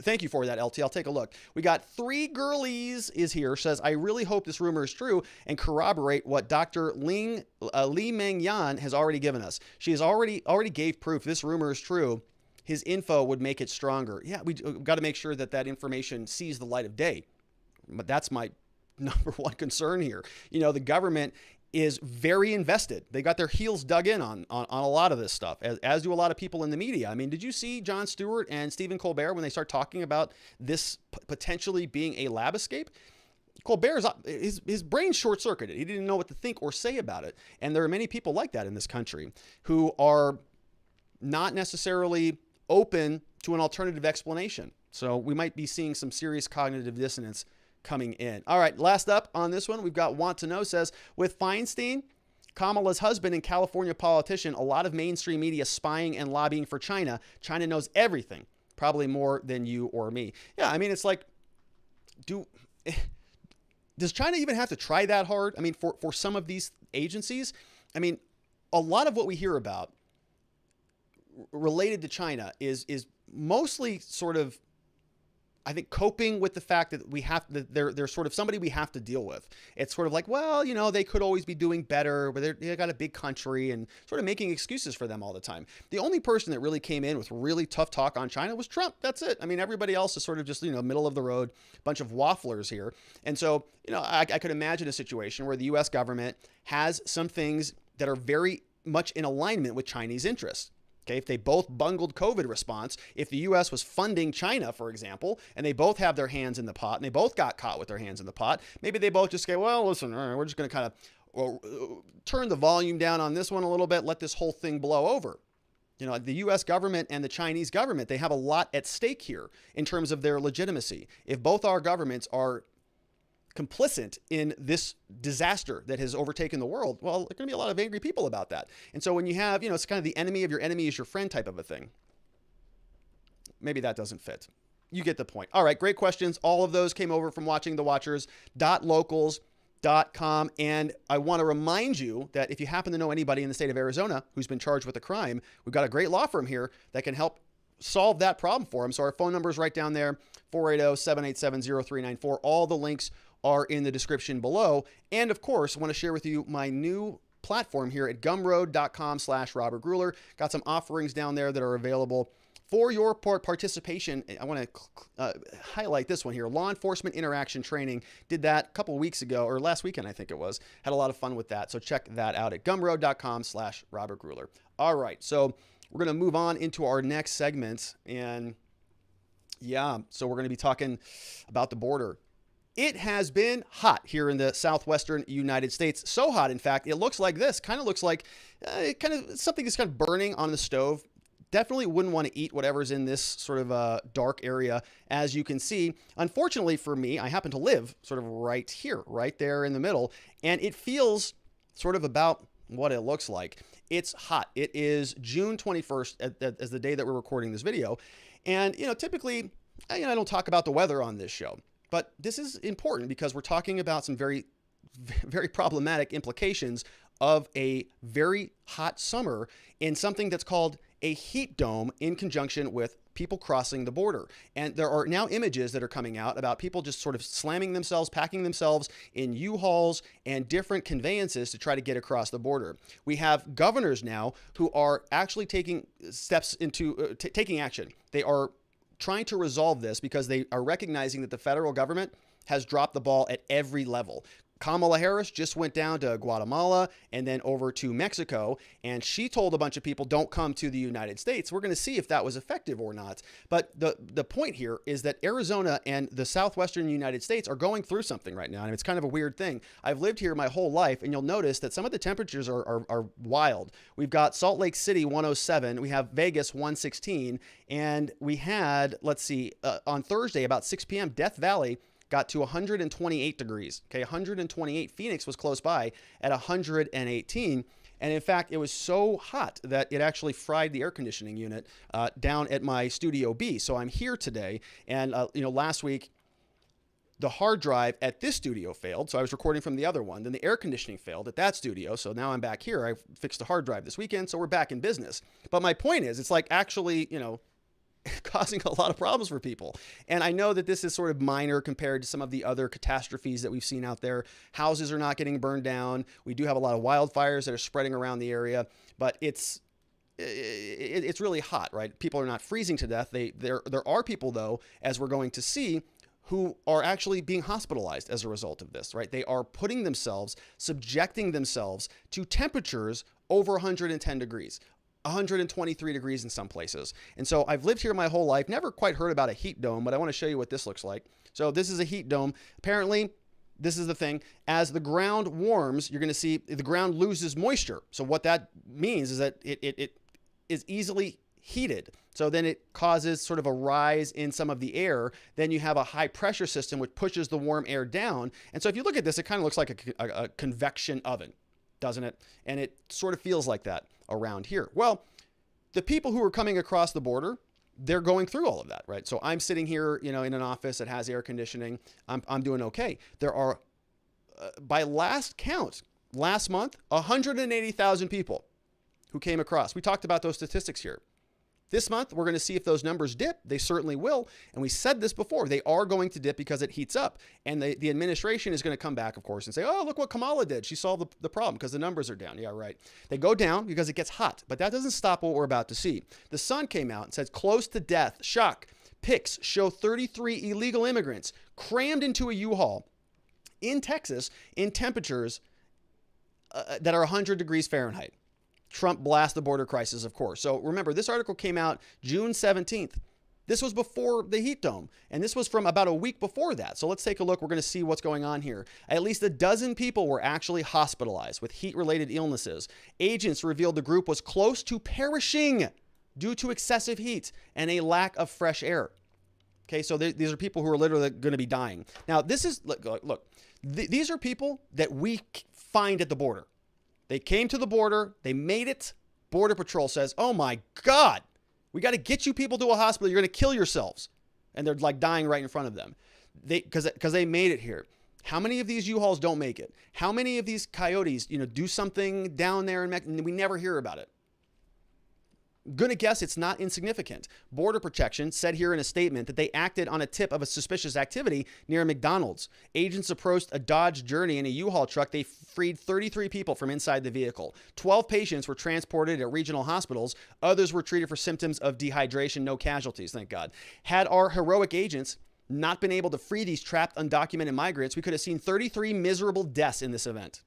Speaker 1: Thank you for that, LT. I'll take a look. We got Three Girlies is here. Says, I really hope this rumor is true and corroborate what Dr. Li Mengyan has already given us. She has already gave proof this rumor is true. His info would make it stronger. Yeah, we got to make sure that information sees the light of day. But that's my number one concern here. You know, the government is very invested. They got their heels dug in on a lot of this stuff, as do a lot of people in the media. I mean, did you see Jon Stewart and Stephen Colbert when they start talking about this potentially being a lab escape? Colbert's his brain short-circuited. He didn't know what to think or say about it. And there are many people like that in this country who are not necessarily open to an alternative explanation. So we might be seeing some serious cognitive dissonance coming in. All right, last up on this one, we've got Want to Know. Says, with Feinstein, Kamala's husband and California politician, a lot of mainstream media spying and lobbying for China. China knows everything, probably more than you or me. Yeah, I mean, it's like, does China even have to try that hard? I mean, for some of these agencies, I mean, a lot of what we hear about related to China is mostly sort of, I think, coping with the fact that they're sort of somebody we have to deal with. It's sort of like, well, you know, they could always be doing better, but they got a big country, and sort of making excuses for them all the time. The only person that really came in with really tough talk on China was Trump. That's it. I mean, everybody else is sort of just, you know, middle of the road, bunch of wafflers here. And so, you know, I could imagine a situation where the U.S. government has some things that are very much in alignment with Chinese interests. Okay, if they both bungled COVID response, if the U.S. was funding China, for example, and they both have their hands in the pot, and they both got caught with their hands in the pot, maybe they both just say, well, listen, we're just going to kind of turn the volume down on this one a little bit, let this whole thing blow over. You know, the U.S. government and the Chinese government, they have a lot at stake here in terms of their legitimacy. If both our governments are complicit in this disaster that has overtaken the world, well, there's going to be a lot of angry people about that. And so when you have, you know, it's kind of the enemy of your enemy is your friend type of a thing. Maybe that doesn't fit. You get the point. All right, great questions. All of those came over from watchingthewatchers.locals.com. And I want to remind you that if you happen to know anybody in the state of Arizona who's been charged with a crime, we've got a great law firm here that can help solve that problem for them. So our phone number is right down there, 480-787-0394. All the links are in the description below. And of course, I want to share with you my new platform here at gumroad.com/Robert Gruler. Got some offerings down there that are available for your participation. I want to highlight this one here. Law enforcement interaction training. Did that a couple of weeks ago, or last weekend, I think it was. Had a lot of fun with that. So check that out at gumroad.com/Robert Gruler. All right. So we're going to move on into our next segment. And yeah, so we're going to be talking about the border. It has been hot here in the southwestern United States. So hot, in fact, it looks like this. Kind of looks like something that's kind of burning on the stove. Definitely wouldn't want to eat whatever's in this sort of dark area, as you can see. Unfortunately for me, I happen to live sort of right here, right there in the middle, and it feels sort of about what it looks like. It's hot. It is June 21st as the day that we're recording this video. And, you know, typically, I don't talk about the weather on this show. But this is important because we're talking about some very, very problematic implications of a very hot summer in something that's called a heat dome in conjunction with people crossing the border. And there are now images that are coming out about people just sort of slamming themselves, packing themselves in U-Hauls and different conveyances to try to get across the border. We have governors now who are actually taking steps into taking action. They are trying to resolve this because they are recognizing that the federal government has dropped the ball at every level. Kamala Harris just went down to Guatemala and then over to Mexico, and she told a bunch of people, don't come to the United States. We're going to see if that was effective or not. But the point here is that Arizona and the southwestern United States are going through something right now, and it's kind of a weird thing. I've lived here my whole life, and you'll notice that some of the temperatures are wild. We've got Salt Lake City 107, we have Vegas 116, and we had, let's see, on Thursday about 6 p.m., Death Valley got to 128 degrees. Okay, 128. Phoenix was close by at 118. And in fact, it was so hot that it actually fried the air conditioning unit down at my Studio B. So I'm here today. And, last week, the hard drive at this studio failed. So I was recording from the other one. Then the air conditioning failed at that studio. So now I'm back here. I fixed the hard drive this weekend. So we're back in business. But my point is, it's like actually, causing a lot of problems for people. And I know that this is sort of minor compared to some of the other catastrophes that we've seen out there. Houses are not getting burned down. We do have a lot of wildfires that are spreading around the area, but it's really hot, right? People are not freezing to death. There are people, though, as we're going to see, who are actually being hospitalized as a result of this, right? They are subjecting themselves to temperatures over 110 degrees. 123 degrees in some places. And so I've lived here my whole life, never quite heard about a heat dome, but I want to show you what this looks like. So this is a heat dome. Apparently, this is the thing. As the ground warms, you're going to see the ground loses moisture. So what that means is that it is easily heated. So then it causes sort of a rise in some of the air. Then you have a high pressure system which pushes the warm air down. And so if you look at this, it kind of looks like a convection oven, doesn't it? And it sort of feels like that around here. Well, the people who are coming across the border, they're going through all of that, right? So I'm sitting here, in an office that has air conditioning. I'm doing okay. There are, by last count, last month, 180,000 people who came across. We talked about those statistics here. This month, we're going to see if those numbers dip. They certainly will. And we said this before. They are going to dip because it heats up. And the administration is going to come back, of course, and say, oh, look what Kamala did. She solved the problem because the numbers are down. Yeah, right. They go down because it gets hot. But that doesn't stop what we're about to see. The Sun came out and says, close to death. Shock. Pics show 33 illegal immigrants crammed into a U-Haul in Texas in temperatures that are 100 degrees Fahrenheit. Trump blasts the border crisis, of course. So remember, this article came out June 17th. This was before the heat dome, and this was from about a week before that. So let's take a look. We're going to see what's going on here. At least a dozen people were actually hospitalized with heat-related illnesses. Agents revealed the group was close to perishing due to excessive heat and a lack of fresh air. Okay, so these are people who are literally going to be dying. Now, this is, look, these are people that we find at the border. They came to the border. They made it. Border Patrol says, oh my God, we got to get you people to a hospital. You're going to kill yourselves. And they're like dying right in front of them because they made it here. How many of these U-Hauls don't make it? How many of these coyotes, do something down there and we never hear about it? Gonna guess it's not insignificant. Border Protection said here in a statement that they acted on a tip of a suspicious activity near a McDonald's. Agents approached a Dodge Journey in a U-Haul truck. They freed 33 people from inside the vehicle. 12 patients were transported at regional hospitals. Others were treated for symptoms of dehydration. No casualties, thank God. Had our heroic agents not been able to free these trapped undocumented migrants, we could have seen 33 miserable deaths in this event.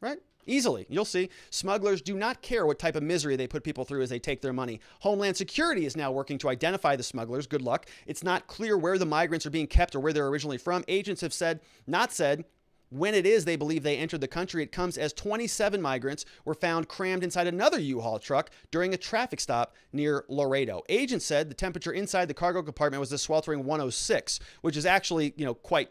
Speaker 1: Right? Easily. You'll see. Smugglers do not care what type of misery they put people through as they take their money. Homeland Security is now working to identify the smugglers. Good luck. It's not clear where the migrants are being kept or where they're originally from. Agents have not said when it is they believe they entered the country. It comes as 27 migrants were found crammed inside another U-Haul truck during a traffic stop near Laredo. Agents said the temperature inside the cargo compartment was a sweltering 106, which is actually, quite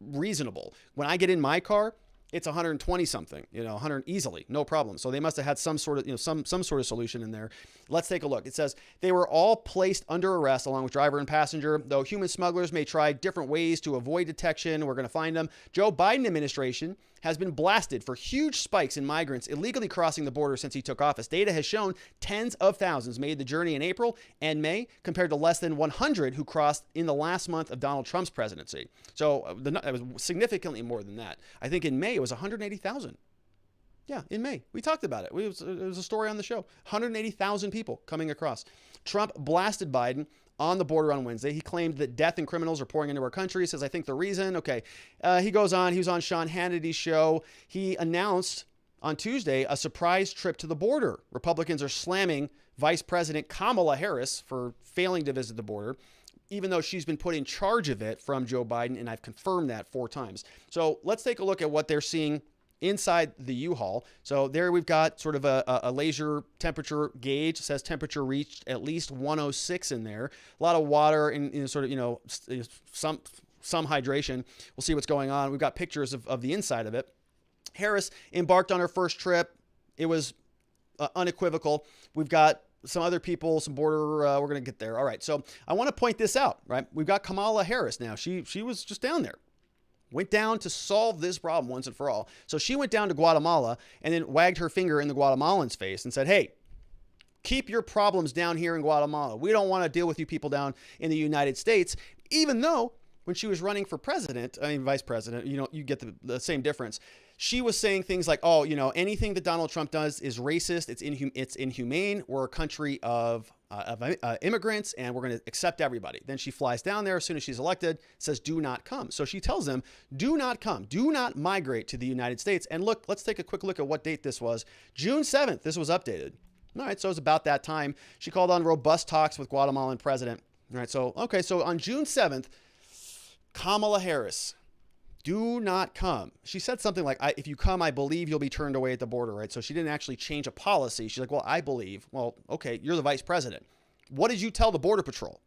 Speaker 1: reasonable. When I get in my car, it's 120 something, 100 easily, no problem. So they must have had some sort of, some sort of solution in there. Let's take a look. It says they were all placed under arrest along with driver and passenger. Though human smugglers may try different ways to avoid detection, we're going to find them. Joe Biden administration has been blasted for huge spikes in migrants illegally crossing the border since he took office. Data has shown tens of thousands made the journey in April and May compared to less than 100 who crossed in the last month of Donald Trump's presidency. So it was significantly more than that. I think in May it was 180,000. Yeah, in May. We talked about it. It was a story on the show. 180,000 people coming across. Trump blasted Biden on the border on Wednesday. He claimed that death and criminals are pouring into our country. He says, I think the reason, okay. He goes on, he was on Sean Hannity's show. He announced on Tuesday a surprise trip to the border. Republicans are slamming Vice President Kamala Harris for failing to visit the border, even though she's been put in charge of it from Joe Biden, and I've confirmed that 4 times. So let's take a look at what they're seeing inside the U-Haul. So there we've got sort of a laser temperature gauge. It says temperature reached at least 106 in there. A lot of water and sort of, some hydration. We'll see what's going on. We've got pictures of the inside of it. Harris embarked on her first trip. It was unequivocal. We've got some other people, some border, we're going to get there. All right. So I want to point this out, right? We've got Kamala Harris now. She was just down there. Went down to solve this problem once and for all. So she went down to Guatemala and then wagged her finger in the Guatemalan's face and said, hey, keep your problems down here in Guatemala. We don't want to deal with you people down in the United States, even though when she was running for president, vice president, you get the same difference. She was saying things like, oh, anything that Donald Trump does is racist. It's inhumane. We're a country of immigrants, and we're going to accept everybody. Then she flies down there as soon as she's elected, says, do not come. So she tells them, do not come. Do not migrate to the United States. And look, let's take a quick look at what date this was. June 7th, this was updated. All right, so it was about that time. She called on robust talks with Guatemalan president. All right, so on June 7th, Kamala Harris, do not come. She said something like, if you come, I believe you'll be turned away at the border, right? So she didn't actually change a policy. She's like, well, I believe. Well, okay, you're the vice president. What did you tell the Border Patrol?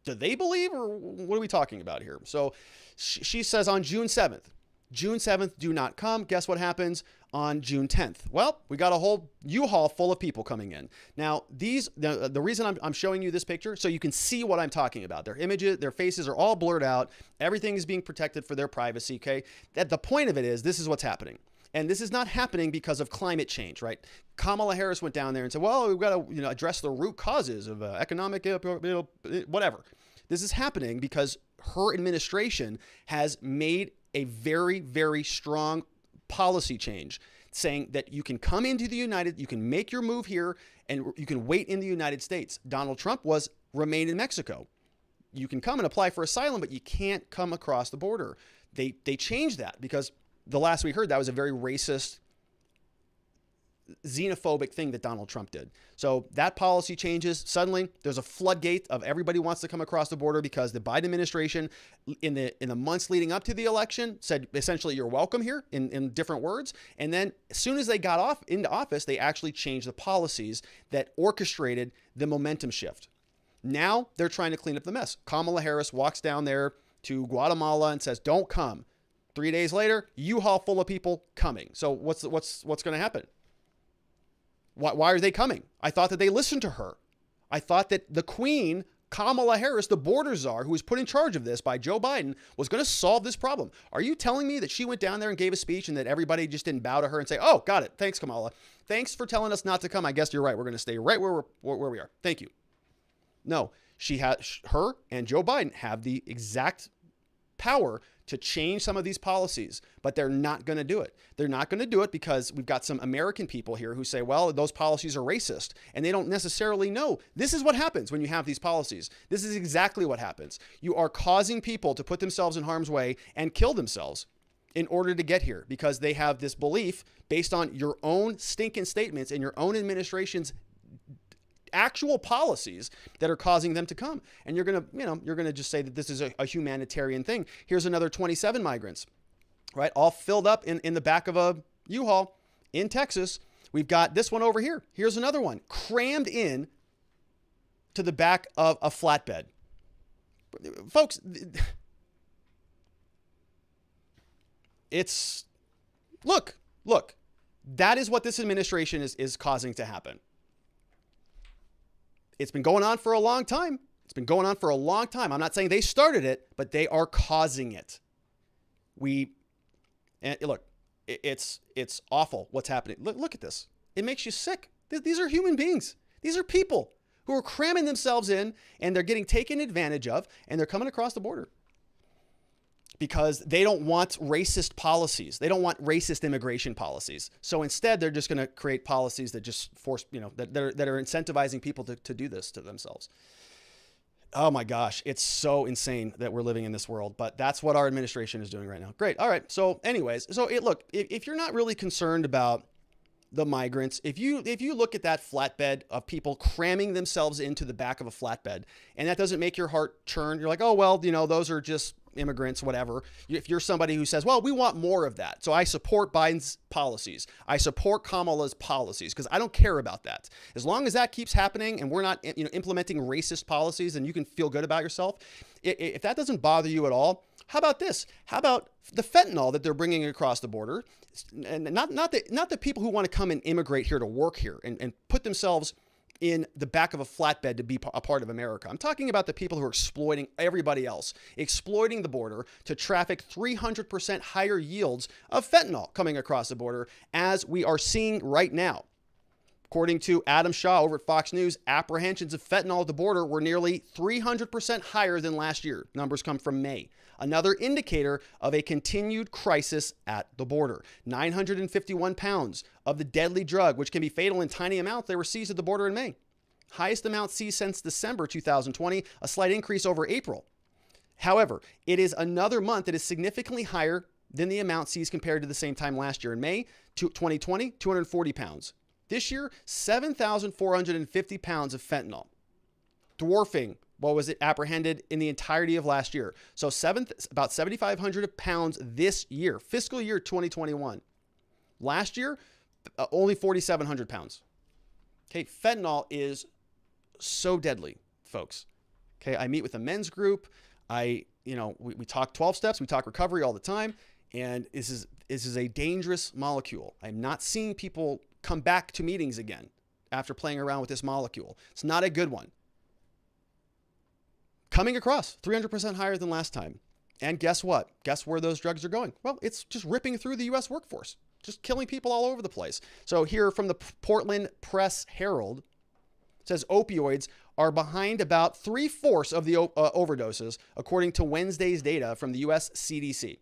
Speaker 1: Do they believe, or what are we talking about here? So she says on June 7th, do not come. Guess what happens on June 10th? Well, we got a whole U-Haul full of people coming in. Now, the reason I'm showing you this picture, so you can see what I'm talking about. Their images, their faces are all blurred out. Everything is being protected for their privacy, okay? The point of it is, this is what's happening. And this is not happening because of climate change, right? Kamala Harris went down there and said, well, we've got to address the root causes of economic, whatever. This is happening because her administration has made a very, very strong policy change saying that you can come into you can make your move here, and you can wait in the United States. Donald Trump remain in Mexico. You can come and apply for asylum, but you can't come across the border. They changed that because the last we heard, that was a very racist, xenophobic thing that Donald Trump did. So that policy changes. Suddenly there's a floodgate of everybody wants to come across the border because the Biden administration in the months leading up to the election said essentially you're welcome here in different words. And then as soon as they got into office, they actually changed the policies that orchestrated the momentum shift. Now they're trying to clean up the mess. Kamala Harris walks down there to Guatemala and says, don't come. 3 days later, U-Haul full of people coming. So what's going to happen? Why are they coming? I thought that they listened to her. I thought that the queen, Kamala Harris, the border czar, who was put in charge of this by Joe Biden, was going to solve this problem. Are you telling me that she went down there and gave a speech and that everybody just didn't bow to her and say, oh, got it. Thanks, Kamala. Thanks for telling us not to come. I guess you're right. We're going to stay right where we are. Thank you. No, her and Joe Biden have the exact power to change some of these policies, but they're not going to do it. They're not going to do it because we've got some American people here who say, well, those policies are racist, and they don't necessarily know. This is what happens when you have these policies. This is exactly what happens. You are causing people to put themselves in harm's way and kill themselves in order to get here because they have this belief based on your own stinking statements and your own administration's actual policies that are causing them to come. And you're going to just say that this is a humanitarian thing. Here's another 27 migrants, right? All filled up in the back of a U-Haul in Texas. We've got this one over here. Here's another one crammed in to the back of a flatbed. Folks, look, that is what this administration is causing to happen. It's been going on for a long time. I'm not saying they started it, but they are causing it. It's awful what's happening. Look at this. It makes you sick. These are human beings. These are people who are cramming themselves in, and they're getting taken advantage of, and they're coming across the border because they don't want racist policies. They don't want racist immigration policies. So instead, they're just going to create policies that just force, that are incentivizing people to do this to themselves. Oh my gosh, it's so insane that we're living in this world, but that's what our administration is doing right now. Great. All right. So anyways, look, if you're not really concerned about the migrants, if you look at that flatbed of people cramming themselves into the back of a flatbed, and that doesn't make your heart churn, you're like, oh, well, those are just immigrants, whatever. If you're somebody who says, well, we want more of that, so I support Biden's policies, I support Kamala's policies, because I don't care about that. As long as that keeps happening and we're not implementing racist policies, and you can feel good about yourself. If that doesn't bother you at all, how about this? How about the fentanyl that they're bringing across the border? And not the people who want to come and immigrate here to work here and put themselves in the back of a flatbed to be a part of America. I'm talking about the people who are exploiting everybody else, exploiting the border to traffic 300% higher yields of fentanyl coming across the border, as we are seeing right now. According to Adam Shaw over at Fox News, apprehensions of fentanyl at the border were nearly 300% higher than last year. Numbers come from May. Another indicator of a continued crisis at the border. 951 pounds of the deadly drug, which can be fatal in tiny amounts, they were seized at the border in May. Highest amount seized since December 2020, a slight increase over April. However, it is another month that is significantly higher than the amount seized compared to the same time last year. In May 2020, 240 pounds. This year, 7,450 pounds of fentanyl, dwarfing what was it apprehended in the entirety of last year. So about 7,500 pounds this year, fiscal year 2021. Last year, only 4,700 pounds. Okay, fentanyl is so deadly, folks. Okay, I meet with a men's group. We talk 12 steps, we talk recovery all the time, and this is a dangerous molecule. I'm not seeing people come back to meetings again after playing around with this molecule. It's not a good one. Coming across 300% higher than last time. And guess what? Guess where those drugs are going? Well, it's just ripping through the U.S. workforce, just killing people all over the place. So here from the Portland Press Herald, it says opioids are behind about 3/4 of the overdoses, according to Wednesday's data from the U.S. CDC.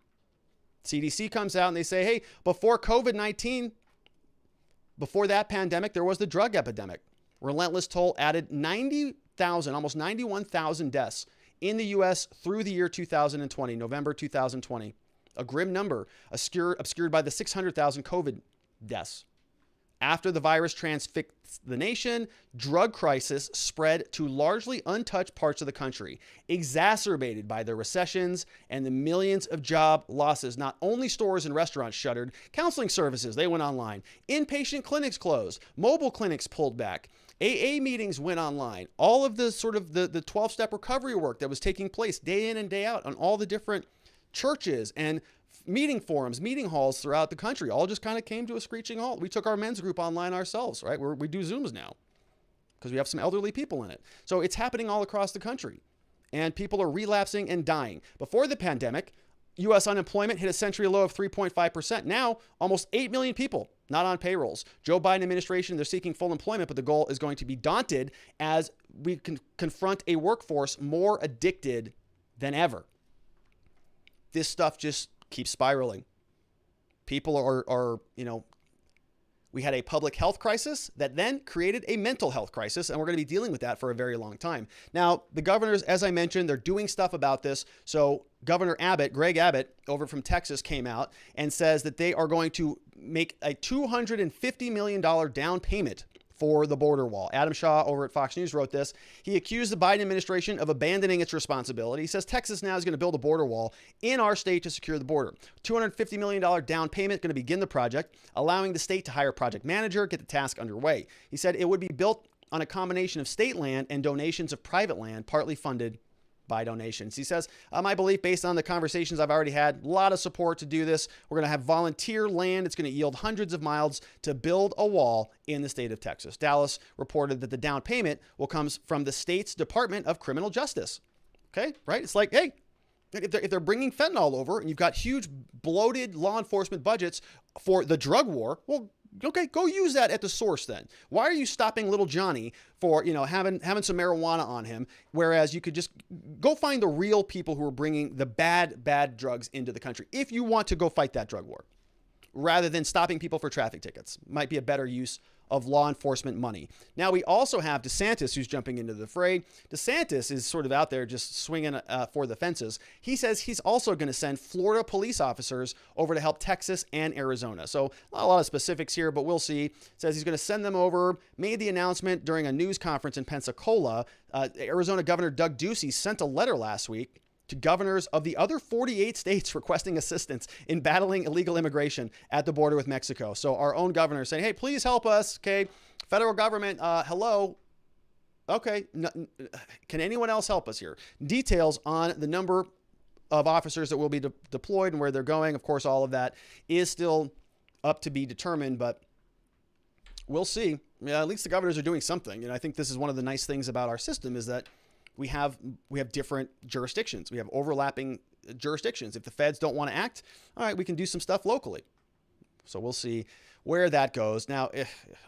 Speaker 1: CDC comes out and they say, hey, before COVID-19, before that pandemic, there was the drug epidemic. Relentless Toll added 90,000, almost 91,000 deaths in the U.S. through the year 2020, November 2020. A grim number obscured by the 600,000 COVID deaths. After the virus transfixed the nation, drug crisis spread to largely untouched parts of the country, exacerbated by the recessions and the millions of job losses. Not only stores and restaurants shuttered, counseling services, they went online. Inpatient clinics closed, mobile clinics pulled back. AA meetings went online. All of the sort of the 12-step recovery work that was taking place day in and day out on all the different churches and meeting forums, meeting halls throughout the country, all just kind of came to a screeching halt. We took our men's group online ourselves, right? We do Zooms now because we have some elderly people in it. So it's happening all across the country, and people are relapsing and dying. Before the pandemic, U.S. unemployment hit a century low of 3.5%. Now, almost 8 million people not on payrolls. Joe Biden administration, they're seeking full employment, but the goal is going to be daunted as we can confront a workforce more addicted than ever. This stuff just keeps spiraling. People are we had a public health crisis that then created a mental health crisis, and we're going to be dealing with that for a very long time. Now, the governors, as I mentioned, they're doing stuff about this. So Governor Abbott, Greg Abbott, over from Texas, came out and says that they are going to make a $250 million down payment for the border wall. Adam Shaw over at Fox News wrote this. He accused the Biden administration of abandoning its responsibility. He says Texas now is going to build a border wall in our state to secure the border. $250 million down payment going to begin the project, allowing the state to hire a project manager, get the task underway. He said it would be built on a combination of state land and donations of private land, partly funded by donations. He says, my belief based on the conversations I've already had, a lot of support to do this. We're going to have volunteer land. It's going to yield hundreds of miles to build a wall in the state of Texas. Dallas reported that the down payment will come from the state's Department of Criminal Justice. Okay, right? It's like, hey, if they're bringing fentanyl over and you've got huge bloated law enforcement budgets for the drug war, well, okay, go use that at the source then. Why are you stopping little Johnny for, having some marijuana on him, whereas you could just go find the real people who are bringing the bad drugs into the country if you want to go fight that drug war, rather than stopping people for traffic tickets? Might be a better use of law enforcement money. Now, we also have DeSantis, who's jumping into the fray. DeSantis is sort of out there just swinging for the fences. He says he's also going to send Florida police officers over to help Texas and Arizona. So not a lot of specifics here, but we'll see. Says he's going to send them over. Made the announcement during a news conference in Pensacola. Arizona Governor Doug Ducey sent a letter last week to governors of the other 48 states requesting assistance in battling illegal immigration at the border with Mexico. So our own governor saying, hey, please help us. Okay. Federal government, hello. Okay. Can anyone else help us here? Details on the number of officers that will be deployed and where they're going. Of course, all of that is still up to be determined, but we'll see. Yeah, at least the governors are doing something. And I think this is one of the nice things about our system is that we have different jurisdictions. We have overlapping jurisdictions. If the feds don't want to act, all right, we can do some stuff locally. So we'll see where that goes. Now,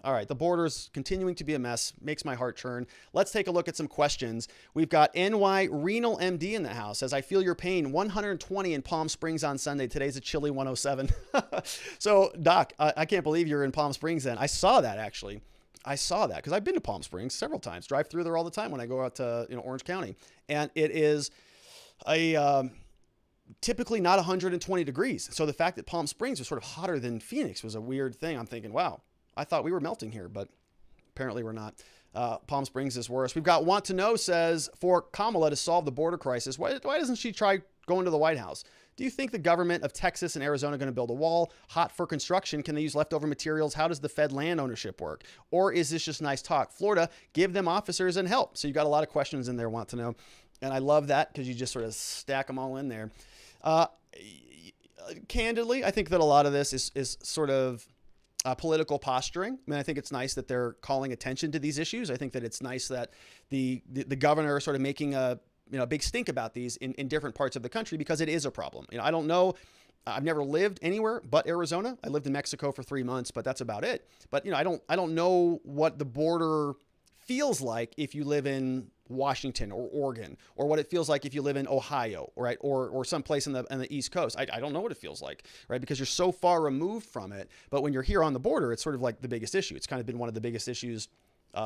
Speaker 1: all right, the border's continuing to be a mess. Makes my heart churn. Let's take a look at some questions. We've got NY Renal MD in the house. Says, I feel your pain. 120 in Palm Springs on Sunday. Today's a chilly 107. So, Doc, I can't believe you're in Palm Springs then. I saw that, actually. I saw that because I've been to Palm Springs several times, drive through there all the time when I go out to Orange County. And it is typically not 120 degrees. So the fact that Palm Springs was sort of hotter than Phoenix was a weird thing. I'm thinking, wow, I thought we were melting here, but apparently we're not. Palm Springs is worse. We've got Want to Know says, for Kamala to solve the border crisis, why doesn't she try going to the White House? Do you think the government of Texas and Arizona are going to build a wall? Hot for construction? Can they use leftover materials? How does the Fed land ownership work? Or is this just nice talk? Florida, give them officers and help. So you got a lot of questions in there, Want to Know. And I love that because you just sort of stack them all in there. Candidly, I think that a lot of this is sort of political posturing. I mean, I think it's nice that they're calling attention to these issues. I think that it's nice that the governor is sort of making a big stink about these in different parts of the country because it is a problem. I don't know. I've never lived anywhere but Arizona. I lived in Mexico for 3 months, but that's about it. But I don't know what the border feels like if you live in Washington or Oregon, or what it feels like if you live in Ohio, right? Or someplace in the East Coast. I don't know what it feels like, right? Because you're so far removed from it. But when you're here on the border, it's sort of like the biggest issue. It's kind of been one of the biggest issues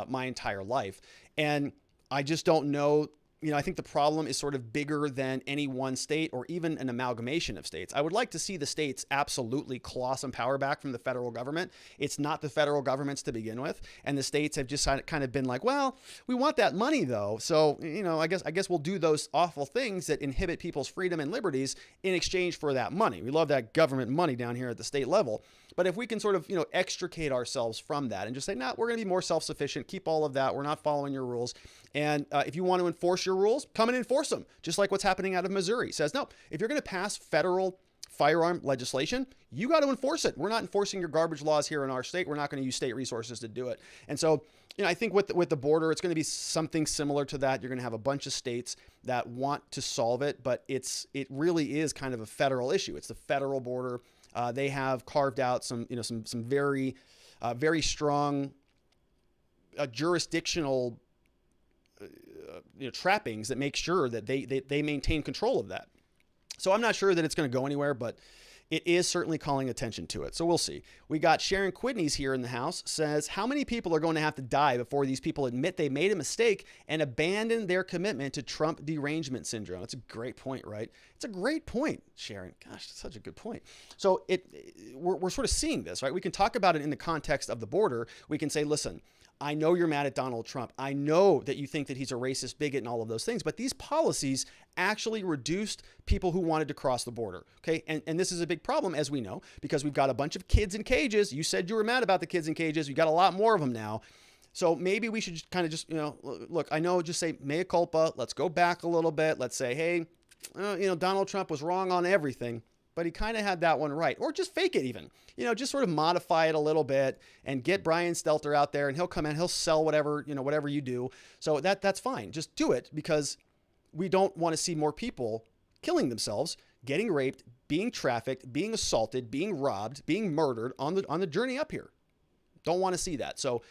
Speaker 1: my entire life. And I just don't know. I think the problem is sort of bigger than any one state or even an amalgamation of states. I would like to see the states absolutely claw some power back from the federal government. It's not the federal government's to begin with. And the states have just kind of been like, well, we want that money though. So, I guess we'll do those awful things that inhibit people's freedom and liberties in exchange for that money. We love that government money down here at the state level. But if we can sort of, extricate ourselves from that and just say, we're going to be more self-sufficient, keep all of that. We're not following your rules. And if you want to enforce your rules, come and enforce them. Just like what's happening out of Missouri. It says, no, if you're going to pass federal firearm legislation, you got to enforce it. We're not enforcing your garbage laws here in our state. We're not going to use state resources to do it. And so, I think with the border, it's going to be something similar to that. You're going to have a bunch of states that want to solve it, but it really is kind of a federal issue. It's the federal border. They have carved out some very, very strong jurisdictional trappings that make sure that they maintain control of that. So I'm not sure that it's going to go anywhere, but it is certainly calling attention to it. So we'll see. We got Sharon Quidney's here in the house, says, how many people are going to have to die before these people admit they made a mistake and abandon their commitment to Trump derangement syndrome? That's a great point, right? It's a great point, Sharon. Gosh, that's such a good point. So we're sort of seeing this, right? We can talk about it in the context of the border. We can say, listen, I know you're mad at Donald Trump. I know that you think that he's a racist bigot and all of those things, but these policies actually reduced people who wanted to cross the border. Okay. And this is a big problem, as we know, because we've got a bunch of kids in cages. You said you were mad about the kids in cages. You got a lot more of them now. So maybe we should kind of just, look, I know, just say mea culpa. Let's go back a little bit. Let's say, hey, Donald Trump was wrong on everything, but he kind of had that one right. Or just fake it even, just sort of modify it a little bit and get Brian Stelter out there and he'll come in, he'll sell whatever you do. So that's fine. Just do it, because we don't want to see more people killing themselves, getting raped, being trafficked, being assaulted, being robbed, being murdered on the journey up here. Don't want to see that. So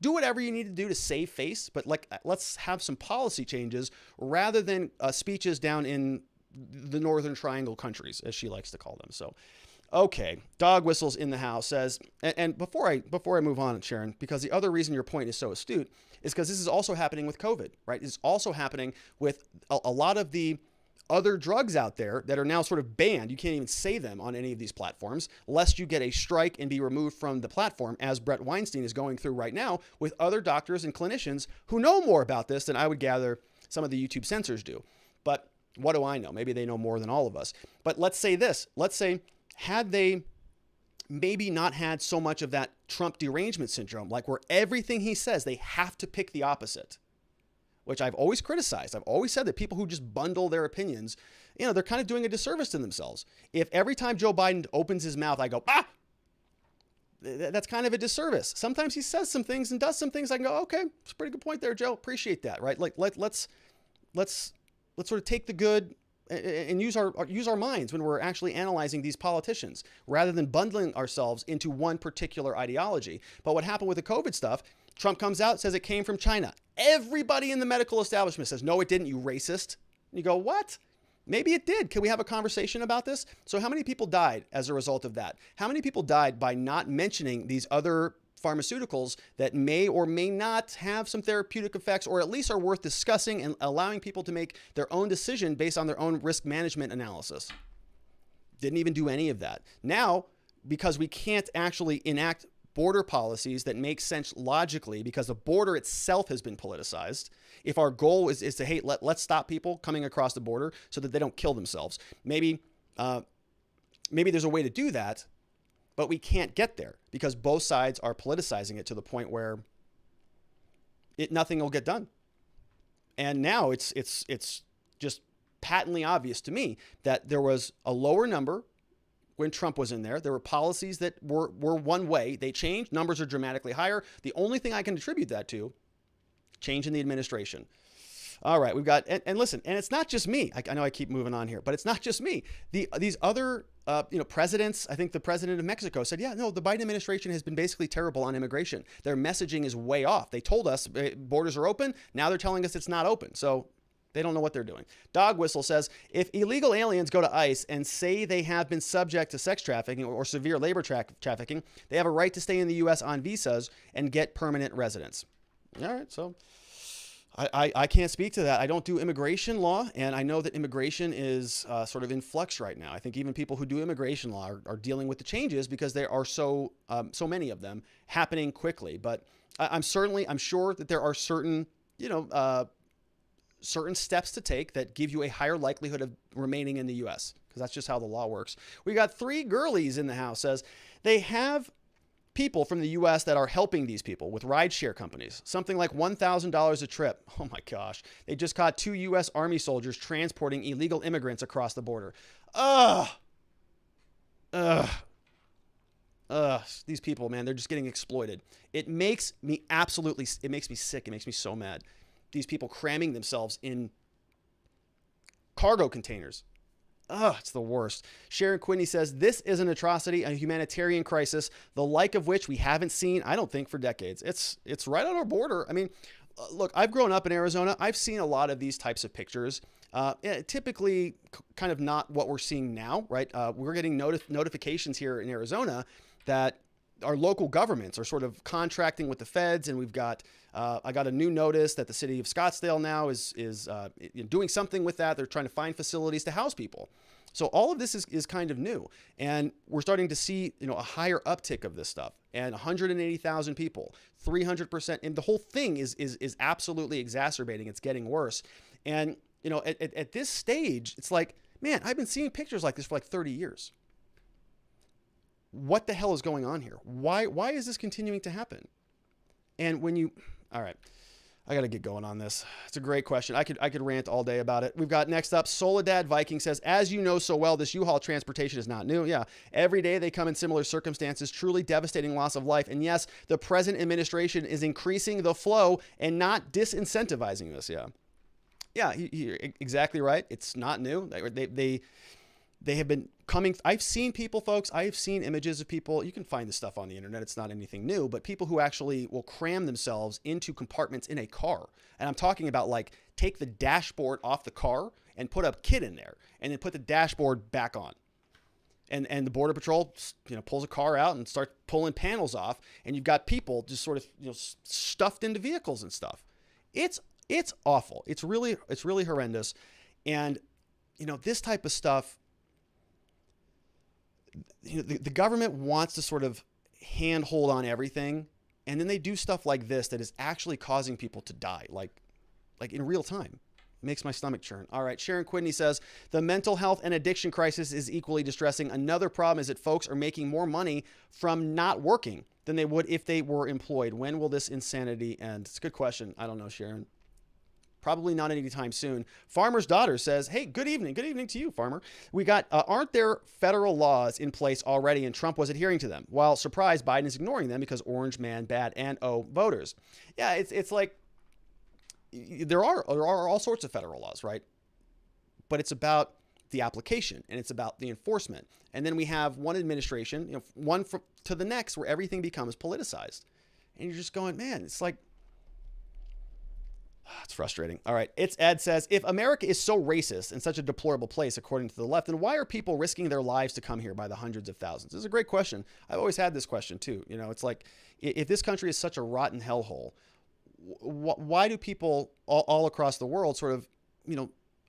Speaker 1: do whatever you need to do to save face, but let's have some policy changes rather than speeches down in the Northern Triangle countries, as she likes to call them. So Okay, dog whistles in the house says, and before I move on, Sharon, because the other reason your point is so astute is because this is also happening with COVID, right? It's also happening with a lot of the other drugs out there that are now sort of banned. You can't even say them on any of these platforms, lest you get a strike and be removed from the platform, as Brett Weinstein is going through right now with other doctors and clinicians who know more about this than I would gather some of the YouTube censors do. But what do I know? Maybe they know more than all of us. But let's say this. Let's say, had they maybe not had so much of that Trump derangement syndrome, like where everything he says, they have to pick the opposite, which I've always criticized. I've always said that people who just bundle their opinions, they're kind of doing a disservice to themselves. If every time Joe Biden opens his mouth, I go, that's kind of a disservice. Sometimes he says some things and does some things. I can go, okay, it's a pretty good point there, Joe. Appreciate that, right? Like let's sort of take the good and use our minds when we're actually analyzing these politicians rather than bundling ourselves into one particular ideology. But what happened with the COVID stuff, Trump comes out, says it came from China. Everybody in the medical establishment says, no, it didn't, you racist. And you go, what? Maybe it did. Can we have a conversation about this? So how many people died as a result of that? How many people died by not mentioning these other pharmaceuticals that may or may not have some therapeutic effects, or at least are worth discussing and allowing people to make their own decision based on their own risk management analysis? Didn't even do any of that. Now, because we can't actually enact border policies that make sense logically, because the border itself has been politicized. If our goal is to, hey, let's stop people coming across the border so that they don't kill themselves. Maybe there's a way to do that, but we can't get there because both sides are politicizing it to the point where nothing will get done. And now it's just patently obvious to me that there was a lower number when Trump was in there. There were policies that were one way. They changed. Numbers are dramatically higher. The only thing I can attribute that to, change in the administration. All right, we've got, and listen, and it's not just me. I know I keep moving on here, but it's not just me. These other, presidents, I think the president of Mexico said, yeah, no, the Biden administration has been basically terrible on immigration. Their messaging is way off. They told us borders are open. Now they're telling us it's not open. So they don't know what they're doing. Dog Whistle says, if illegal aliens go to ICE and say they have been subject to sex trafficking or severe labor trafficking, they have a right to stay in the U.S. on visas and get permanent residence. All right, so I can't speak to that. I don't do immigration law, and I know that immigration is sort of in flux right now. I think even people who do immigration law are dealing with the changes because there are so many of them happening quickly. But I'm sure that there are certain steps to take that give you a higher likelihood of remaining in the U.S. because that's just how the law works. We got 3 girlies in the house. Says they have people from the U.S. that are helping these people with rideshare companies, something like $1,000 a trip. Oh my gosh. They just caught 2 U.S. Army soldiers transporting illegal immigrants across the border. These people, man, they're just getting exploited. It makes me sick. It makes me so mad. These people cramming themselves in cargo containers. It's the worst. Sharon Quinney says, this is an atrocity, a humanitarian crisis, the like of which we haven't seen, I don't think, for decades. It's right on our border. I mean, look, I've grown up in Arizona. I've seen a lot of these types of pictures. Typically kind of not what we're seeing now, right? We're getting notifications here in Arizona that our local governments are sort of contracting with the feds, and we've got I got a new notice that the city of Scottsdale now is doing something with that. They're trying to find facilities to house people. So all of this is kind of new, and we're starting to see a higher uptick of this stuff. And 180,000 people, 300%, and the whole thing is absolutely exacerbating. It's getting worse, and at this stage, it's like, man, I've been seeing pictures like this for like 30 years. What the hell is going on here? Why is this continuing to happen? And all right, I got to get going on this. It's a great question. I could rant all day about it. We've got next up, Soledad Viking says, as you know so well, this U-Haul transportation is not new. Yeah. Every day they come in similar circumstances, truly devastating loss of life. And yes, the present administration is increasing the flow and not disincentivizing this. Yeah. Yeah, you're exactly right. It's not new. They have been coming. I've seen people, folks. I've seen images of people. You can find this stuff on the internet. It's not anything new, but people who actually will cram themselves into compartments in a car. And I'm talking about like take the dashboard off the car and put a kid in there and then put the dashboard back on. And the Border Patrol, pulls a car out and starts pulling panels off, and you've got people just sort of, stuffed into vehicles and stuff. It's awful. It's really horrendous. And, this type of stuff, the government wants to sort of handhold on everything, and then they do stuff like this that is actually causing people to die, like in real time. Makes my stomach churn. All right, Sharon Quidney says, the mental health and addiction crisis is equally distressing. Another problem is that folks are making more money from not working than they would if they were employed. When will this insanity end? It's a good question. I don't know, Sharon. Probably not anytime soon. Farmer's daughter says, hey, good evening. Good evening to you, Farmer. We got, aren't there federal laws in place already and Trump was adhering to them? While surprised, Biden is ignoring them because orange man bad and voters. Yeah, it's like, there are all sorts of federal laws, right? But it's about the application and it's about the enforcement. And then we have one administration, one to the next where everything becomes politicized. And you're just going, man, it's like, it's frustrating. All right. It's Ed says, if America is so racist and such a deplorable place, according to the left, then why are people risking their lives to come here by the hundreds of thousands? This is a great question. I've always had this question too. It's like, if this country is such a rotten hellhole, why do people all across the world sort of,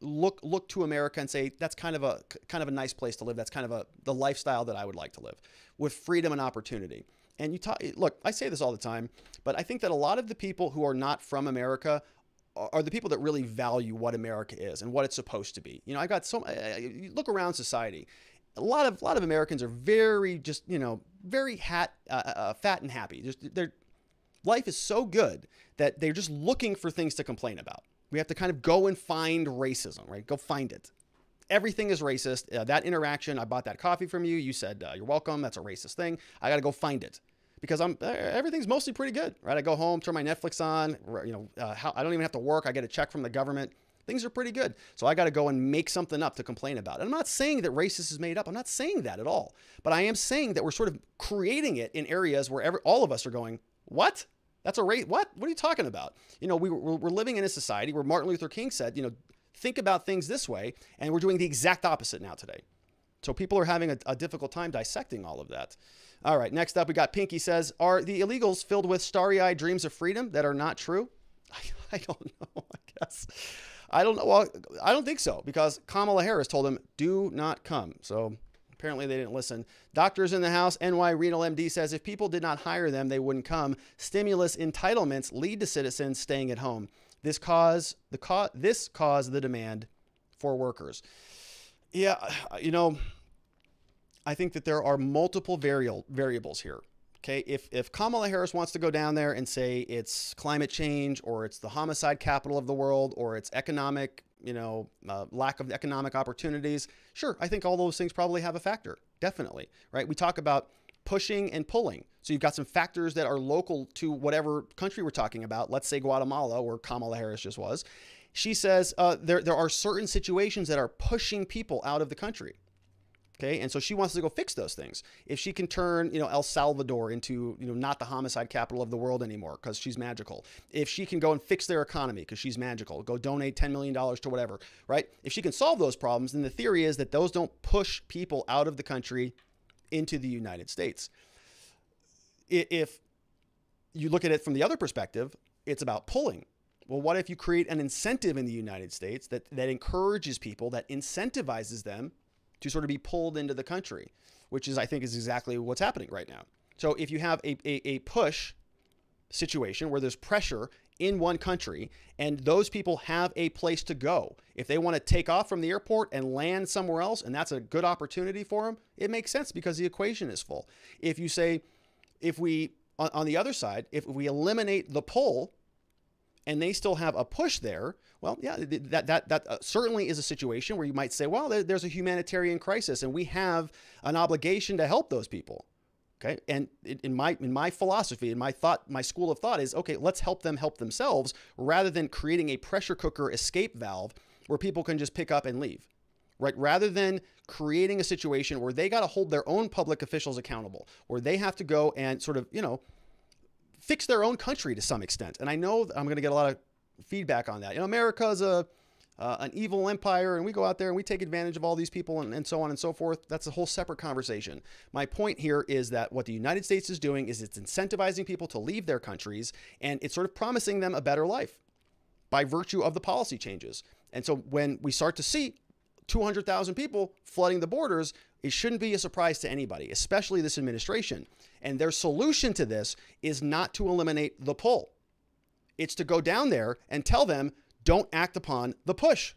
Speaker 1: look to America and say, that's kind of a nice place to live. That's kind of the lifestyle that I would like to live with freedom and opportunity. And look, I say this all the time, but I think that a lot of the people who are not from America are the people that really value what America is and what it's supposed to be. I got you look around society. A lot of Americans are very just, very fat and happy. Life is so good that they're just looking for things to complain about. We have to kind of go and find racism, right? Go find it. Everything is racist. That interaction, I bought that coffee from you. You said, you're welcome. That's a racist thing. I got to go find it because everything's mostly pretty good, right? I go home, turn my Netflix on, I don't even have to work. I get a check from the government. Things are pretty good. So I got to go and make something up to complain about. And I'm not saying that racist is made up. I'm not saying that at all. But I am saying that we're sort of creating it in areas where all of us are going, what? That's a race. What are you talking about? We're living in a society where Martin Luther King said, think about things this way. And we're doing the exact opposite now today. So people are having a difficult time dissecting all of that. All right. Next up, we got Pinky says, are the illegals filled with starry-eyed dreams of freedom that are not true? I don't know, I guess. I don't know. Well, I don't think so because Kamala Harris told them, do not come. So apparently they didn't listen. Doctors in the House, NY Renal MD says if people did not hire them, they wouldn't come. Stimulus entitlements lead to citizens staying at home. This caused the demand for workers. Yeah, I think that there are multiple variables here. Okay, if Kamala Harris wants to go down there and say it's climate change or it's the homicide capital of the world or it's economic, lack of economic opportunities, sure, I think all those things probably have a factor. Definitely, right? We talk about pushing and pulling. So you've got some factors that are local to whatever country we're talking about. Let's say Guatemala, where Kamala Harris just was. She says there are certain situations that are pushing people out of the country. Okay. And so she wants to go fix those things. If she can turn, El Salvador into, not the homicide capital of the world anymore because she's magical. If she can go and fix their economy because she's magical, go donate $10 million to whatever, right? If she can solve those problems, then the theory is that those don't push people out of the country into the United States. If you look at it from the other perspective, it's about pulling. Well, what if you create an incentive in the United States that encourages people, that incentivizes them to sort of be pulled into the country, which I think is exactly what's happening right now. So if you have a push situation where there's pressure in one country and those people have a place to go, if they want to take off from the airport and land somewhere else, and that's a good opportunity for them, it makes sense because the equation is full. If you say, on the other side, if we eliminate the pull and they still have a push there, well, yeah, that certainly is a situation where you might say, well, there's a humanitarian crisis and we have an obligation to help those people. Okay. And in my philosophy, in my school of thought is, okay, let's help them help themselves rather than creating a pressure cooker escape valve where people can just pick up and leave. Right? Rather than creating a situation where they got to hold their own public officials accountable, where they have to go and sort of, fix their own country to some extent. And I know I'm going to get a lot of feedback on that. America's a an evil empire and we go out there and we take advantage of all these people and so on and so forth. That's a whole separate conversation. My point here is that what the United States is doing is it's incentivizing people to leave their countries, and it's sort of promising them a better life by virtue of the policy changes. And so when we start to see 200,000 people flooding the borders, it shouldn't be a surprise to anybody, especially this administration. And their solution to this is not to eliminate the pull. It's to go down there and tell them, don't act upon the push.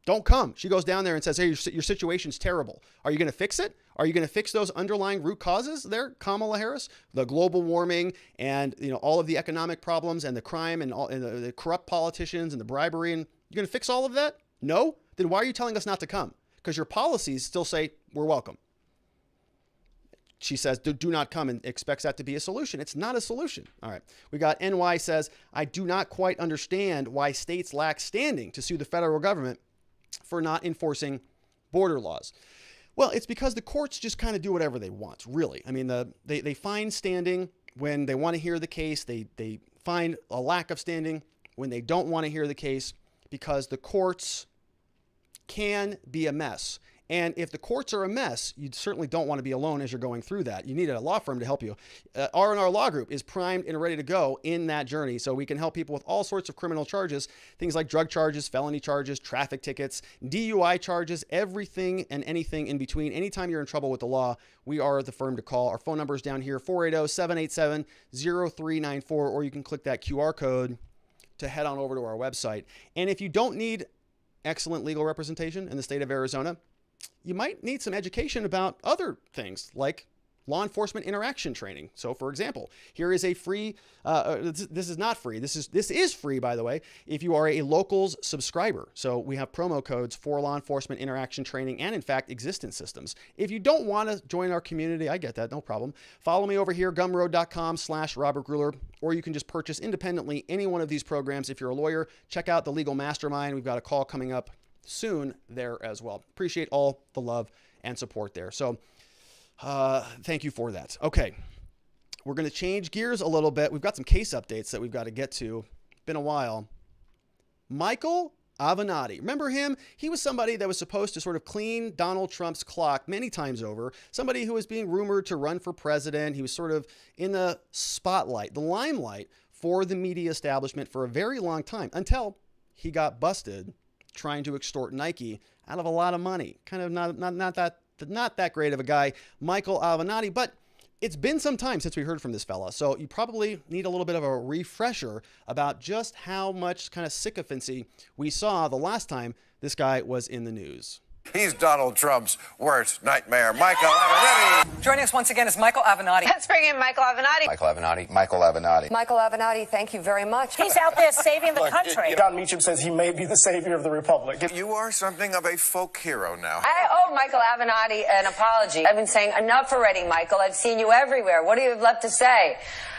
Speaker 1: Don't come. She goes down there and says, hey, your situation's terrible. Are you going to fix it? Are you going to fix those underlying root causes there, Kamala Harris? The global warming and all of the economic problems and the crime and the corrupt politicians and the bribery. And you're going to fix all of that? No? Then why are you telling us not to come? Because your policies still say we're welcome. She says, do not come, and expects that to be a solution. It's not a solution. All right. We got NY says, I do not quite understand why states lack standing to sue the federal government for not enforcing border laws. Well, it's because the courts just kind of do whatever they want, really. I mean, they find standing when they want to hear the case. They find a lack of standing when they don't want to hear the case, because the courts can be a mess. And if the courts are a mess, you certainly don't want to be alone as you're going through that. You need a law firm to help you. R&R Law Group is primed and ready to go in that journey. So we can help people with all sorts of criminal charges, things like drug charges, felony charges, traffic tickets, DUI charges, everything and anything in between. Anytime you're in trouble with the law, we are the firm to call. Our phone number is down here, 480-787-0394, or you can click that QR code to head on over to our website. And if you don't need excellent legal representation in the state of Arizona, you might need some education about other things like law enforcement interaction training. So, for example, here is a free, this is not free. This is free, by the way, if you are a Locals subscriber. So we have promo codes for law enforcement interaction training and, in fact, existence systems. If you don't want to join our community, I get that, no problem. Follow me over here, gumroad.com/Robert Gruler, or you can just purchase independently any one of these programs. If you're a lawyer, check out the Legal Mastermind. We've got a call coming up soon there as well. Appreciate all the love and support there. So thank you for that. Okay, we're going to change gears a little bit. We've got some case updates that we've got to get to. Been a while. Michael Avenatti. Remember him? He was somebody that was supposed to sort of clean Donald Trump's clock many times over. Somebody who was being rumored to run for president. He was sort of in the spotlight, the limelight for the media establishment for a very long time, until he got busted trying to extort Nike out of a lot of money. Kind of not that great of a guy, Michael Avenatti, but it's been some time since we heard from this fella. So you probably need a little bit of a refresher about just how much kind of sycophancy we saw the last time this guy was in the news.
Speaker 2: He's Donald Trump's worst nightmare, Michael Avenatti.
Speaker 3: Joining us once again is Michael Avenatti.
Speaker 4: Let's bring in Michael Avenatti.
Speaker 2: Michael Avenatti. Michael Avenatti.
Speaker 4: Michael Avenatti, thank you very much.
Speaker 5: He's out there saving the country.
Speaker 6: Don Meacham says he may be the savior of the republic.
Speaker 2: You are something of a folk hero now.
Speaker 4: I owe Michael Avenatti an apology. I've been saying enough already, Michael. I've seen you everywhere. What do you have left to say?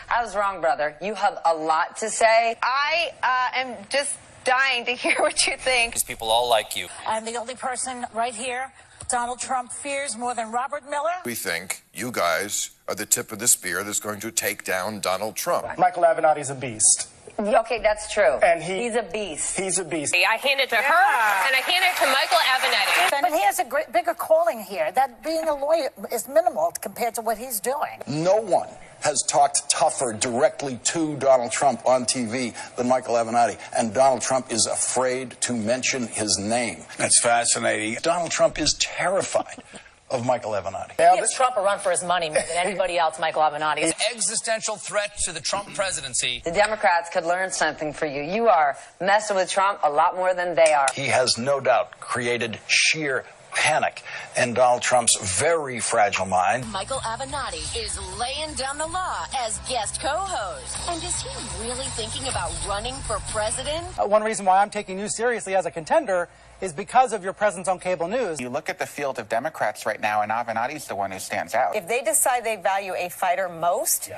Speaker 4: I was wrong, brother. You have a lot to say. I am just dying to hear what you think.
Speaker 7: These people all like you.
Speaker 5: I'm the only person right here Donald Trump fears more than Robert Miller.
Speaker 2: We think you guys are the tip of the spear that's going to take down Donald Trump.
Speaker 6: Michael Avenatti's a beast.
Speaker 4: Okay, that's true.
Speaker 6: And
Speaker 4: he's a beast.
Speaker 6: He's a beast.
Speaker 8: I hand it to her, and I hand it to Michael Avenatti.
Speaker 5: But he has a bigger calling here. That being a lawyer is minimal compared to what he's doing.
Speaker 9: No one has talked tougher directly to Donald Trump on TV than Michael Avenatti, and Donald Trump is afraid to mention his name.
Speaker 10: That's fascinating.
Speaker 9: Donald Trump is terrified of Michael Avenatti.
Speaker 8: He gives Trump a run for his money more than anybody else, Michael Avenatti.
Speaker 7: An existential threat to the Trump presidency.
Speaker 4: The Democrats could learn something from you. You are messing with Trump a lot more than they are.
Speaker 9: He has no doubt created sheer panic in Donald Trump's very fragile mind.
Speaker 11: Michael Avenatti is laying down the law as guest co-host. And is he really thinking about running for president?
Speaker 6: One reason why I'm taking you seriously as a contender is because of your presence on cable news.
Speaker 12: You look at the field of Democrats right now, and Avenatti's the one who stands out.
Speaker 13: If they decide they value a fighter most,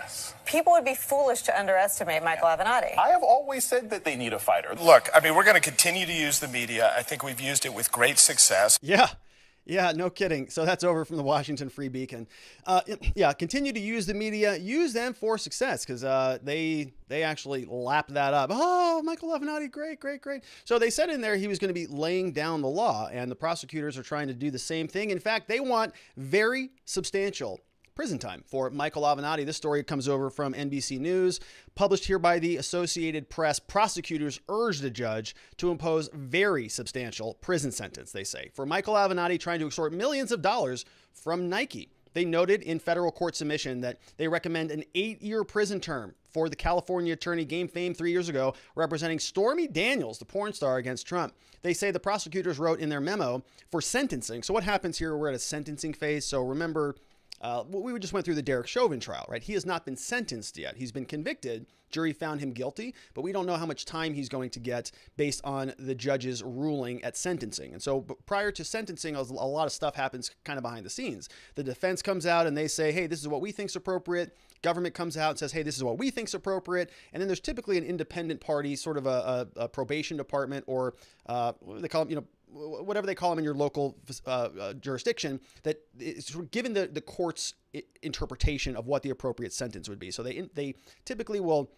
Speaker 13: people would be foolish to underestimate Michael Avenatti.
Speaker 14: I have always said that they need a fighter. Look, I mean, we're going to continue to use the media. I think we've used it with great success.
Speaker 1: Yeah. Yeah, no kidding. So that's over from the Washington Free Beacon. Yeah, continue to use the media. Use them for success because they actually lap that up. Oh, Michael Avenatti, great, great, great. So they said in there he was going to be laying down the law, and the prosecutors are trying to do the same thing. In fact, they want very substantial prison time for Michael Avenatti. This story comes over from NBC News, published here by the Associated Press. Prosecutors urge the judge to impose very substantial prison sentence, they say, for Michael Avenatti trying to extort millions of dollars from Nike. They noted in federal court submission that they recommend an 8-year prison term for the California attorney gained fame 3 years ago, representing Stormy Daniels, the porn star, against Trump. They say the prosecutors wrote in their memo for sentencing. So what happens here? We're at a sentencing phase. So remember, we just went through the Derek Chauvin trial, right? He has not been sentenced yet. He's been convicted. Jury found him guilty, but we don't know how much time he's going to get based on the judge's ruling at sentencing. And so prior to sentencing, a lot of stuff happens kind of behind the scenes. The defense comes out and they say, hey, this is what we think is appropriate. Government comes out and says, hey, this is what we think is appropriate. And then there's typically an independent party, sort of a probation department, or they call them, whatever they call them in your local jurisdiction, that is sort of given the court's interpretation of what the appropriate sentence would be. So they typically will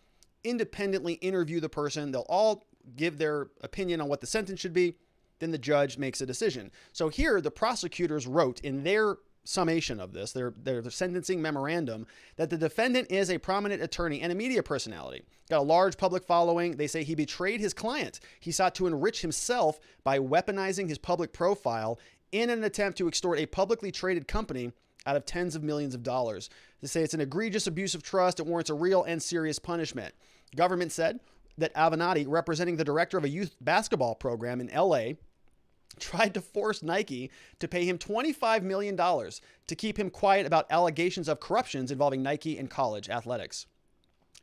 Speaker 1: independently interview the person. They'll all give their opinion on what the sentence should be. Then the judge makes a decision. So here the prosecutors wrote in their summation of this, their sentencing memorandum, that the defendant is a prominent attorney and a media personality. Got a large public following. They say he betrayed his client. He sought to enrich himself by weaponizing his public profile in an attempt to extort a publicly traded company out of tens of millions of dollars. They say it's an egregious abuse of trust. It warrants a real and serious punishment. Government said that Avenatti, representing the director of a youth basketball program in LA, tried to force Nike to pay him $25 million to keep him quiet about allegations of corruptions involving Nike and college athletics.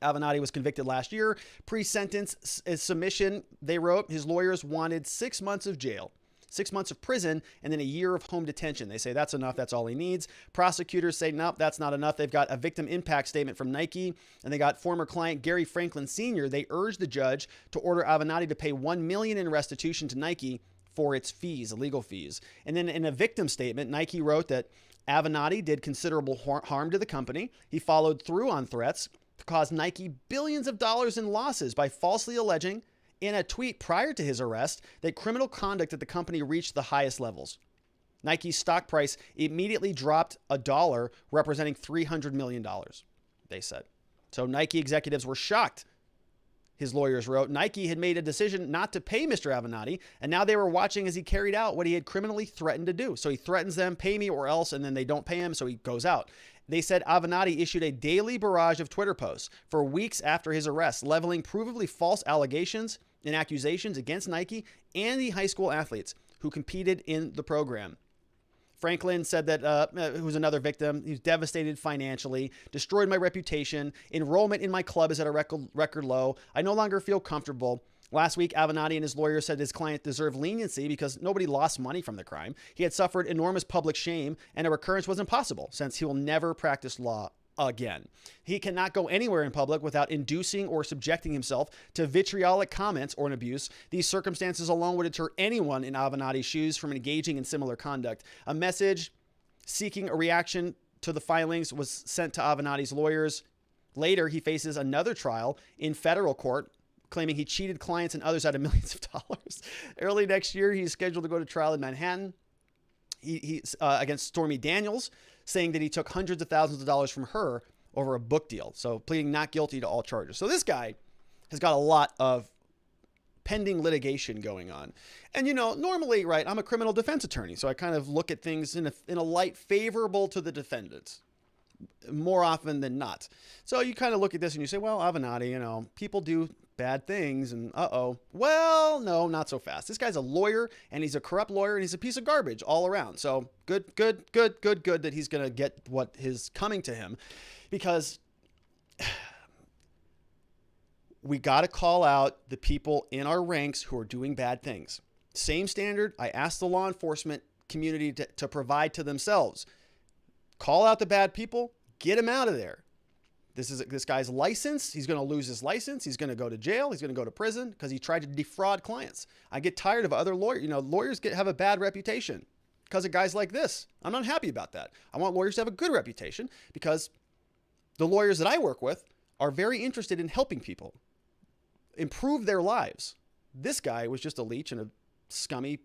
Speaker 1: Avenatti was convicted last year. Pre-sentence submission, they wrote, his lawyers wanted 6 months of jail, 6 months of prison, and then a year of home detention. They say that's enough. That's all he needs. Prosecutors say, nope, that's not enough. They've got a victim impact statement from Nike, and they got former client Gary Franklin Sr. They urged the judge to order Avenatti to pay $1 million in restitution to Nike for its fees, legal fees. And then in a victim statement, Nike wrote that Avenatti did considerable harm to the company. He followed through on threats to cause Nike billions of dollars in losses by falsely alleging in a tweet prior to his arrest that criminal conduct at the company reached the highest levels. Nike's stock price immediately dropped $1, representing $300 million, they said. So Nike executives were shocked. His lawyers wrote, Nike had made a decision not to pay Mr. Avenatti, and now they were watching as he carried out what he had criminally threatened to do. So he threatens them, pay me or else, and then they don't pay him, so he goes out. They said Avenatti issued a daily barrage of Twitter posts for weeks after his arrest, leveling provably false allegations and accusations against Nike and the high school athletes who competed in the program. Franklin said that, who was another victim, he was devastated financially, destroyed my reputation. Enrollment in my club is at a record low. I no longer feel comfortable. Last week, Avenatti and his lawyer said his client deserved leniency because nobody lost money from the crime. He had suffered enormous public shame, and a recurrence was impossible since he will never practice law again. He cannot go anywhere in public without inducing or subjecting himself to vitriolic comments or an abuse. These circumstances alone would deter anyone in Avenatti's shoes from engaging in similar conduct. A message seeking a reaction to the filings was sent to Avenatti's lawyers. Later, he faces another trial in federal court, claiming he cheated clients and others out of millions of dollars. Early next year, he's scheduled to go to trial in Manhattan. He's against Stormy Daniels, saying that he took hundreds of thousands of dollars from her over a book deal. So pleading not guilty to all charges. So this guy has got a lot of pending litigation going on. And, normally, right, I'm a criminal defense attorney. So I kind of look at things in a light favorable to the defendants more often than not. So you kind of look at this and you say, well, Avenatti, people do bad things and well, no, not so fast. This guy's a lawyer and he's a corrupt lawyer and he's a piece of garbage all around. So good that he's going to get what is coming to him, because we got to call out the people in our ranks who are doing bad things. Same standard I asked the law enforcement community to provide to themselves. Call out the bad people, get him out of there. This guy's license. He's going to lose his license. He's going to go to jail. He's going to go to prison because he tried to defraud clients. I get tired of other lawyers. Lawyers have a bad reputation. because of guys like this. I'm not happy about that. I want lawyers to have a good reputation because the lawyers that I work with are very interested in helping people improve their lives. This guy was just a leech and a scummy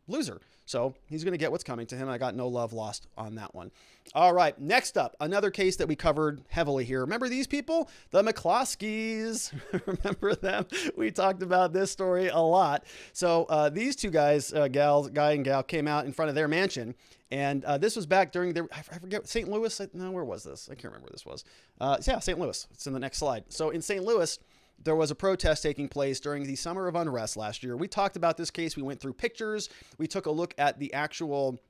Speaker 1: loser. So he's going to get what's coming to him. I got no love lost on that one. All right. Next up, another case that we covered heavily here. Remember these people? The McCloskeys. Remember them? We talked about this story a lot. So these two guys, guy and gal, came out in front of their mansion. And this was back during their, I forget, St. Louis. No, where was this? I can't remember where this was. Yeah, St. Louis. It's in the next slide. So in St. Louis, there was a protest taking place during the summer of unrest last year. We talked about this case. We went through pictures. We took a look at the actual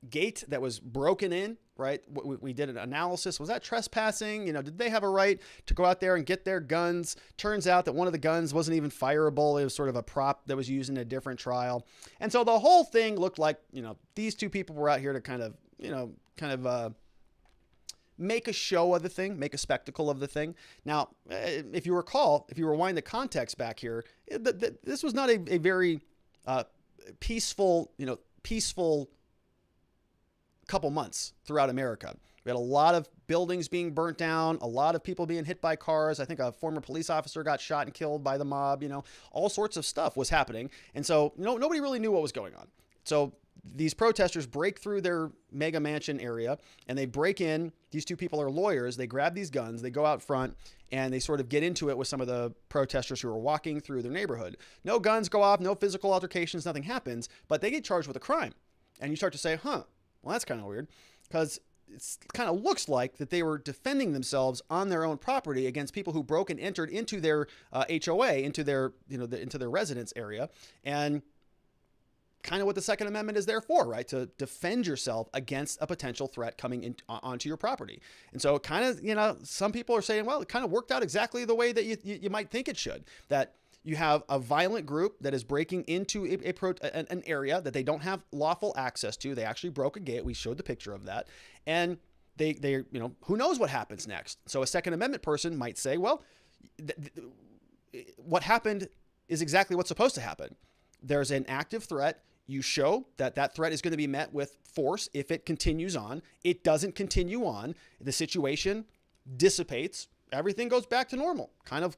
Speaker 1: gate that was broken in, right? We did an analysis. Was that trespassing? You know, did they have a right to go out there and get their guns? Turns out that one of the guns wasn't even fireable. It was sort of a prop that was used in a different trial. And so the whole thing looked like, you know, these two people were out here to kind of make a show of the thing, make a spectacle of the thing. Now, if you recall, if you rewind the context back here, this was not a very peaceful couple months throughout America. We had a lot of buildings being burnt down, a lot of people being hit by cars. I think a former police officer got shot and killed by the mob. You know, all sorts of stuff was happening. And so nobody really knew what was going on. So these protesters break through their mega mansion area and they break in. These two people are lawyers. They grab these guns, they go out front and they sort of get into it with some of the protesters who are walking through their neighborhood. No guns go off, no physical altercations, nothing happens, but they get charged with a crime. And you start to say, well, that's kind of weird, because it kind of looks like that they were defending themselves on their own property against people who broke and entered into their HOA, into their, into their residence area. And kind of what the Second Amendment is there for, right? To defend yourself against a potential threat coming in onto your property. And so kind of, some people are saying, well, it kind of worked out exactly the way that you might think it should, that you have a violent group that is breaking into an area that they don't have lawful access to. They actually broke a gate. We showed the picture of that. And they who knows what happens next? So a Second Amendment person might say, well, what happened is exactly what's supposed to happen. There's an active threat. You show that that threat is going to be met with force if it continues on. It doesn't continue on. The situation dissipates. Everything goes back to normal, kind of,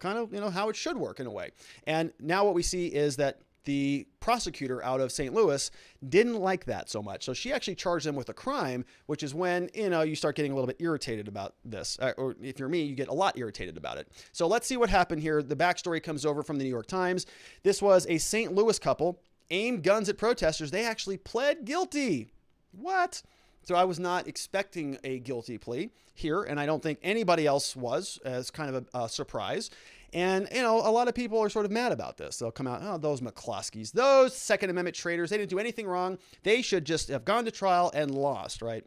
Speaker 1: how it should work in a way. And now what we see is that the prosecutor out of St. Louis didn't like that so much. So she actually charged them with a crime, which is when, you start getting a little bit irritated about this. Or if you're me, you get a lot irritated about it. So let's see what happened here. The backstory comes over from the New York Times. This was a St. Louis couple, aimed guns at protesters. They actually pled guilty. What? So I was not expecting a guilty plea here, and I don't think anybody else was, as kind of a surprise. And, a lot of people are sort of mad about this. They'll come out, oh, those McCloskeys, those Second Amendment traitors, they didn't do anything wrong. They should just have gone to trial and lost, right?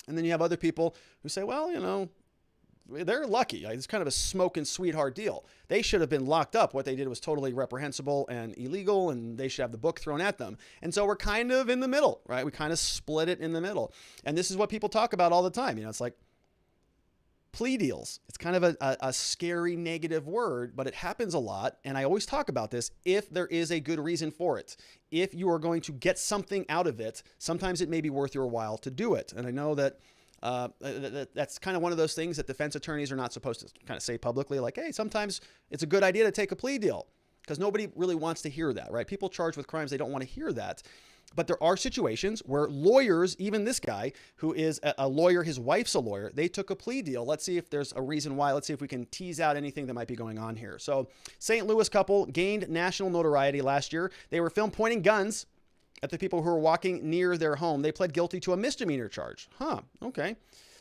Speaker 1: And then you have other people who say, well, they're lucky. It's kind of a smoking sweetheart deal. They should have been locked up. What they did was totally reprehensible and illegal, and they should have the book thrown at them. And so we're kind of in the middle, right? We kind of split it in the middle. And this is what people talk about all the time. It's like plea deals. It's kind of a scary negative word, but it happens a lot. And I always talk about this if there is a good reason for it. If you are going to get something out of it, sometimes it may be worth your while to do it. And I know that that's kind of one of those things that defense attorneys are not supposed to kind of say publicly, like, hey, sometimes it's a good idea to take a plea deal, because nobody really wants to hear that, right? People charged with crimes, they don't want to hear that. But there are situations where lawyers, even this guy who is a lawyer, his wife's a lawyer, they took a plea deal. Let's see if there's a reason why. Let's see if we can tease out anything that might be going on here. So St. Louis couple gained national notoriety last year. They were filmed pointing guns at the people who were walking near their home. They pled guilty to a misdemeanor charge. Okay.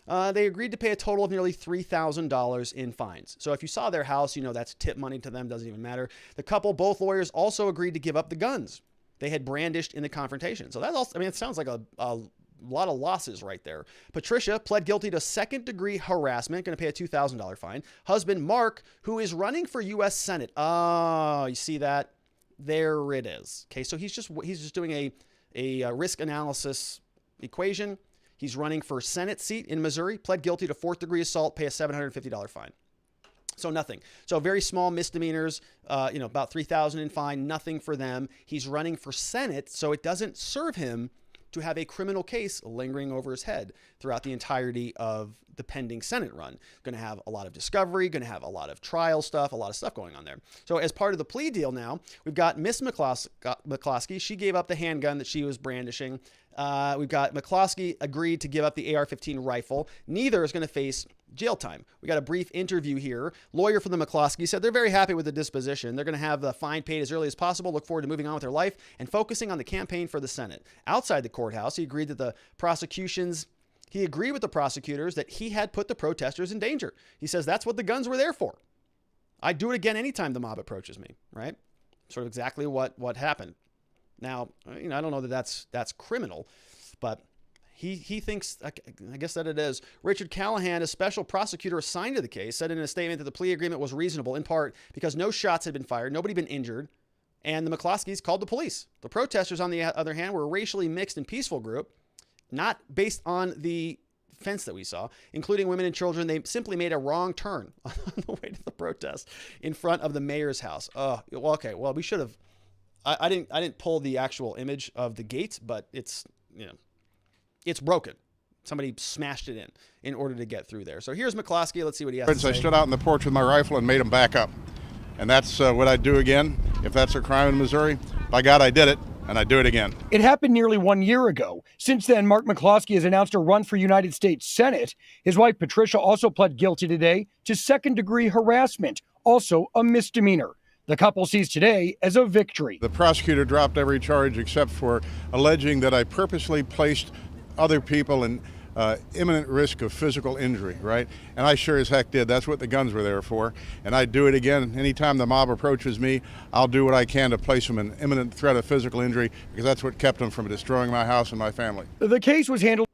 Speaker 1: They agreed to pay a total of nearly $3,000 in fines. So if you saw their house, that's tip money to them, doesn't even matter. The couple, both lawyers, also agreed to give up the guns they had brandished in the confrontation. So that's also, it sounds like a lot of losses right there. Patricia pled guilty to second-degree harassment, going to pay a $2,000 fine. Husband Mark, who is running for U.S. Senate. Oh, you see that? There it is. Okay, so he's just doing a risk analysis equation. He's running for Senate seat in Missouri, pled guilty to fourth-degree assault, pay a $750 fine. So nothing. So very small misdemeanors, about $3,000 in fine, nothing for them. He's running for Senate, so it doesn't serve him to have a criminal case lingering over his head throughout the entirety of the pending Senate run. Going to have a lot of discovery, going to have a lot of trial stuff, a lot of stuff going on there. So as part of the plea deal now, we've got Miss McCloskey. She gave up the handgun that she was brandishing. We've got McCloskey agreed to give up the AR-15 rifle. Neither is going to face jail time. We got a brief interview here. Lawyer for the McCloskey said they're very happy with the disposition. They're going to have the fine paid as early as possible, look forward to moving on with their life and focusing on the campaign for the Senate. Outside the courthouse, he agreed with the prosecutors that he had put the protesters in danger. He says that's what the guns were there for. I'd do it again anytime the mob approaches me, right? Sort of exactly what happened. Now, I don't know that that's criminal, but he thinks, I guess that it is. Richard Callahan, a special prosecutor assigned to the case, said in a statement that the plea agreement was reasonable in part because no shots had been fired, nobody been injured, and the McCloskeys called the police. The protesters, on the other hand, were a racially mixed and peaceful group, not based on the fence that we saw, including women and children. They simply made a wrong turn on the way to the protest in front of the mayor's house. Okay. Well, we should have. I didn't pull the actual image of the gate, but it's broken. Somebody smashed it in order to get through there. So here's McCloskey. Let's see what he has to say.
Speaker 3: I stood out on the porch with my rifle and made them back up. And that's what I'd do again if that's a crime in Missouri. By God, I did it, and I'd do it again.
Speaker 10: It happened nearly 1 year ago. Since then, Mark McCloskey has announced a run for United States Senate. His wife, Patricia, also pled guilty today to second-degree harassment, also a misdemeanor. The couple sees today as a victory.
Speaker 3: The prosecutor dropped every charge except for alleging that I purposely placed other people in imminent risk of physical injury, right? And I sure as heck did. That's what the guns were there for. And I'd do it again. Anytime the mob approaches me, I'll do what I can to place them in imminent threat of physical injury because that's what kept them from destroying my house and my family.
Speaker 10: The case was handled.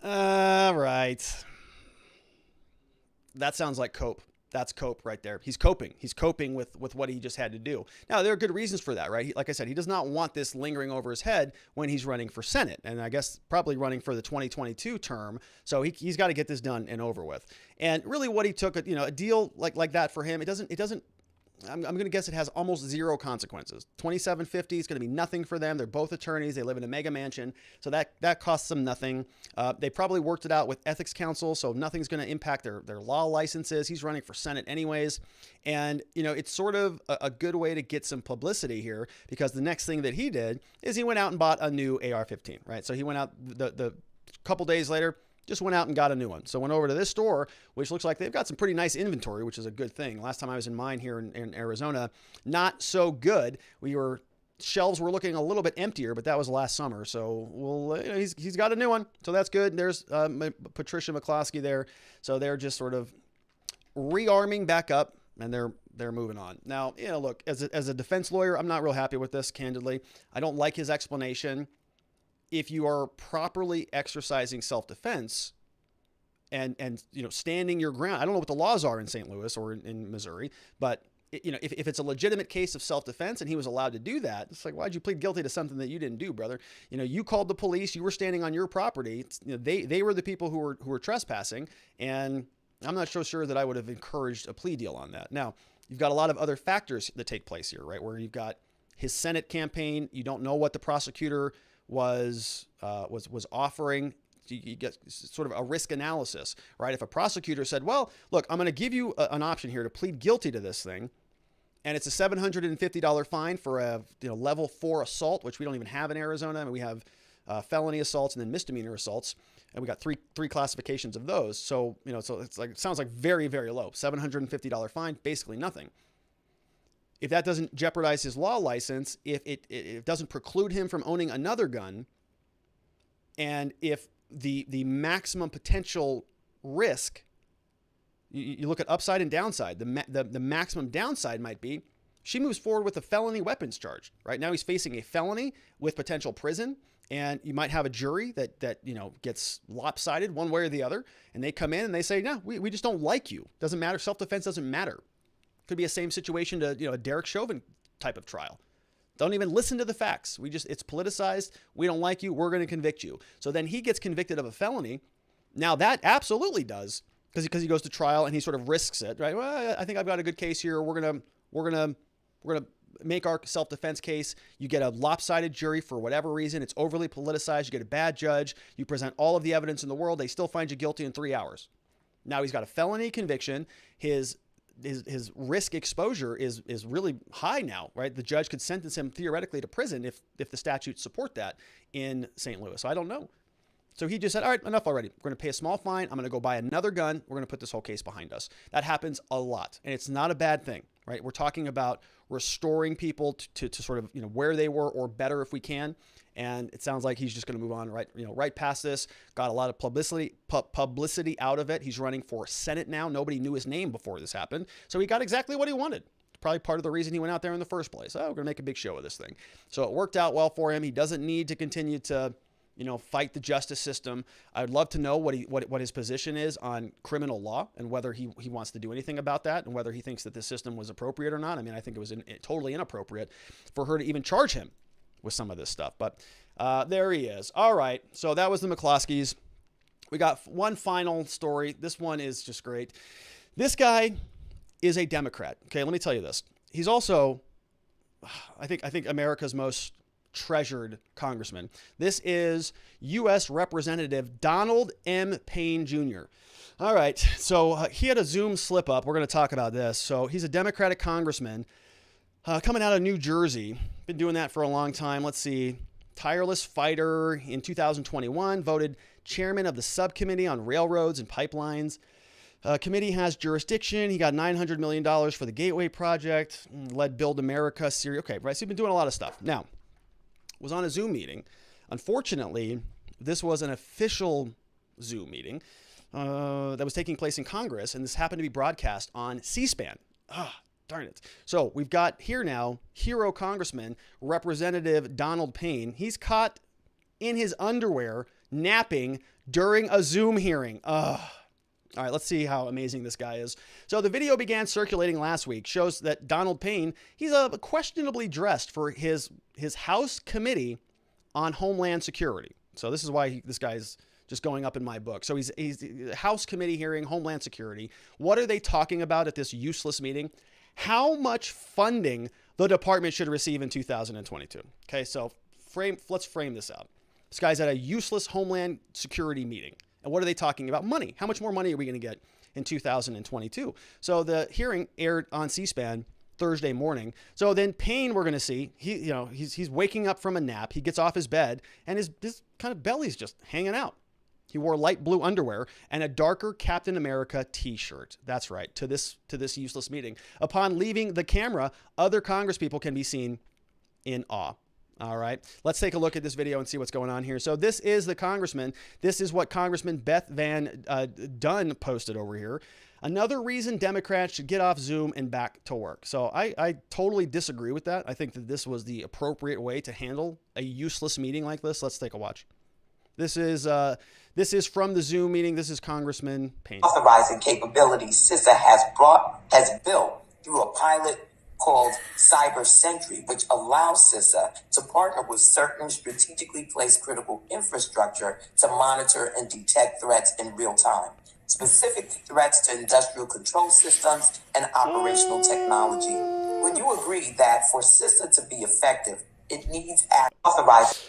Speaker 1: Right. That sounds like cope. That's cope right there. He's coping. He's coping with what he just had to do. Now, there are good reasons for that, right? Like I said, he does not want this lingering over his head when he's running for Senate. And I guess probably running for the 2022 term. So he's got to get this done and over with. And really what he took, a deal like that for him, it doesn't, I'm going to guess it has almost zero consequences. $2,750 is going to be nothing for them. They're both attorneys. They live in a mega mansion. So that costs them nothing. They probably worked it out with ethics counsel. So nothing's going to impact their law licenses. He's running for Senate anyways. And, it's sort of a good way to get some publicity here because the next thing that he did is he went out and bought a new AR-15, right? So he went out the couple days later, just went out and got a new one. So went over to this store, which looks like they've got some pretty nice inventory, which is a good thing. Last time I was in mine here in Arizona, not so good. Shelves were looking a little bit emptier, but that was last summer. So he's got a new one. So that's good. There's Patricia McCloskey there. So they're just sort of rearming back up and they're moving on. Now, look, as a defense lawyer, I'm not real happy with this, candidly. I don't like his explanation. If you are properly exercising self-defense and standing your ground, I don't know what the laws are in St. Louis or in Missouri, but if it's a legitimate case of self-defense and he was allowed to do that, it's like, why'd you plead guilty to something that you didn't do, brother? You called the police, you were standing on your property. They were the people who were trespassing, and I'm not so sure that I would have encouraged a plea deal on that. Now, you've got a lot of other factors that take place here, right? Where you've got his Senate campaign, you don't know what the prosecutor was offering. You get sort of a risk analysis, right? If a prosecutor said, well, look, I'm going to give you an option here to plead guilty to this thing, and it's a $750 fine for a level 4 assault, which we don't even have in Arizona. I mean, we have felony assaults and then misdemeanor assaults, and we got three classifications of those. So so it sounds like very, very low. $750 fine, basically nothing. If that doesn't jeopardize his law license, if it doesn't preclude him from owning another gun, and if the maximum potential risk, you look at upside and downside, the maximum downside might be she moves forward with a felony weapons charge. Right now he's facing a felony with potential prison, and you might have a jury that gets lopsided one way or the other, and they come in and they say, no, we just don't like you. Doesn't matter. Self-defense doesn't matter. Could be a same situation to a Derek Chauvin type of trial. Don't even listen to the facts. It's politicized. We don't like you. We're going to convict you. So then he gets convicted of a felony. Now that absolutely does because he goes to trial and he sort of risks it, right? Well, I think I've got a good case here. We're gonna make our self-defense case. You get a lopsided jury for whatever reason. It's overly politicized. You get a bad judge. You present all of the evidence in the world. They still find you guilty in 3 hours. Now he's got a felony conviction. His risk exposure is really high now, right? The judge could sentence him theoretically to prison if the statutes support that in St. Louis. So I don't know. So he just said, all right, enough already. We're going to pay a small fine. I'm going to go buy another gun. We're going to put this whole case behind us. That happens a lot. And it's not a bad thing, right? We're talking about restoring people to sort of, where they were or better if we can. And it sounds like he's just going to move on right past this. Got a lot of publicity out of it. He's running for Senate now. Nobody knew his name before this happened. So he got exactly what he wanted. Probably part of the reason he went out there in the first place. Oh, we're going to make a big show of this thing. So it worked out well for him. He doesn't need to continue to fight the justice system. I would love to know what his position is on criminal law and whether he wants to do anything about that and whether he thinks that this system was appropriate or not. I mean, I think it was totally inappropriate for her to even charge him with some of this stuff. But there he is. All right. So that was the McCloskeys. We got one final story. This one is just great. This guy is a Democrat. Okay, let me tell you this. He's also, I think America's most treasured congressman. This is U.S. Representative Donald M. Payne Jr. All right, so he had a Zoom slip up. We're going to talk about this. So he's a Democratic congressman coming out of New Jersey. Been doing that for a long time. Let's see. Tireless fighter in 2021, voted chairman of the subcommittee on railroads and pipelines. Committee has jurisdiction. He got $900 million for the Gateway Project, led Build America series. Okay, right. So he's been doing a lot of stuff. Now, was on a Zoom meeting. Unfortunately, this was an official Zoom meeting that was taking place in Congress, and this happened to be broadcast on C-SPAN. Darn it. So we've got here now, hero Congressman, Representative Donald Payne. He's caught in his underwear napping during a Zoom hearing. All right, let's see how amazing this guy is. So the video began circulating last week, shows that Donald Payne, he's questionably dressed for his House Committee on Homeland Security. So this is why this guy's just going up in my book. So he's House Committee hearing Homeland Security. What are they talking about at this useless meeting? How much funding the department should receive in 2022. Okay, so let's frame this out. This guy's at a useless Homeland Security meeting. And what are they talking about? Money. How much more money are we going to get in 2022? So the hearing aired on C-SPAN Thursday morning. So then Payne, we're going to see, he's waking up from a nap. He gets off his bed and his kind of belly's just hanging out. He wore light blue underwear and a darker Captain America t-shirt. That's right, to this useless meeting. Upon leaving the camera, other Congresspeople can be seen in awe. All right, let's take a look at this video and see what's going on here. So this is the congressman. This is what Congressman Beth Van Dunn posted over here. Another reason Democrats should get off Zoom and back to work. So I totally disagree with that. I think that this was the appropriate way to handle a useless meeting like this. Let's take a watch. This is from the Zoom meeting. This is Congressman Payne.
Speaker 15: Authorizing capabilities CISA has built through a pilot called Cyber Sentry, which allows CISA to partner with certain strategically placed critical infrastructure to monitor and detect threats in real time, specific threats to industrial control systems and operational technology. Would you agree that for CISA to be effective, it needs authorized?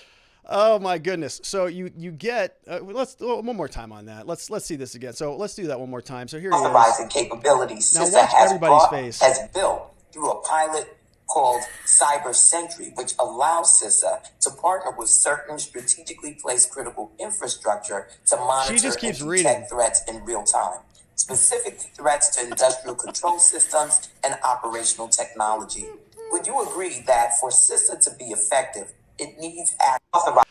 Speaker 1: Oh my goodness! So you get let's one more time on that. Let's see this again. So let's do that one more time. So here he is.
Speaker 15: Authorizing capabilities
Speaker 1: now
Speaker 15: CISA has built through a pilot called Cyber Sentry, which allows CISA to partner with certain strategically placed critical infrastructure to monitor and detect threats in real time, specific threats to industrial control systems and operational technology. Would you agree that for CISA to be effective, it needs authorized?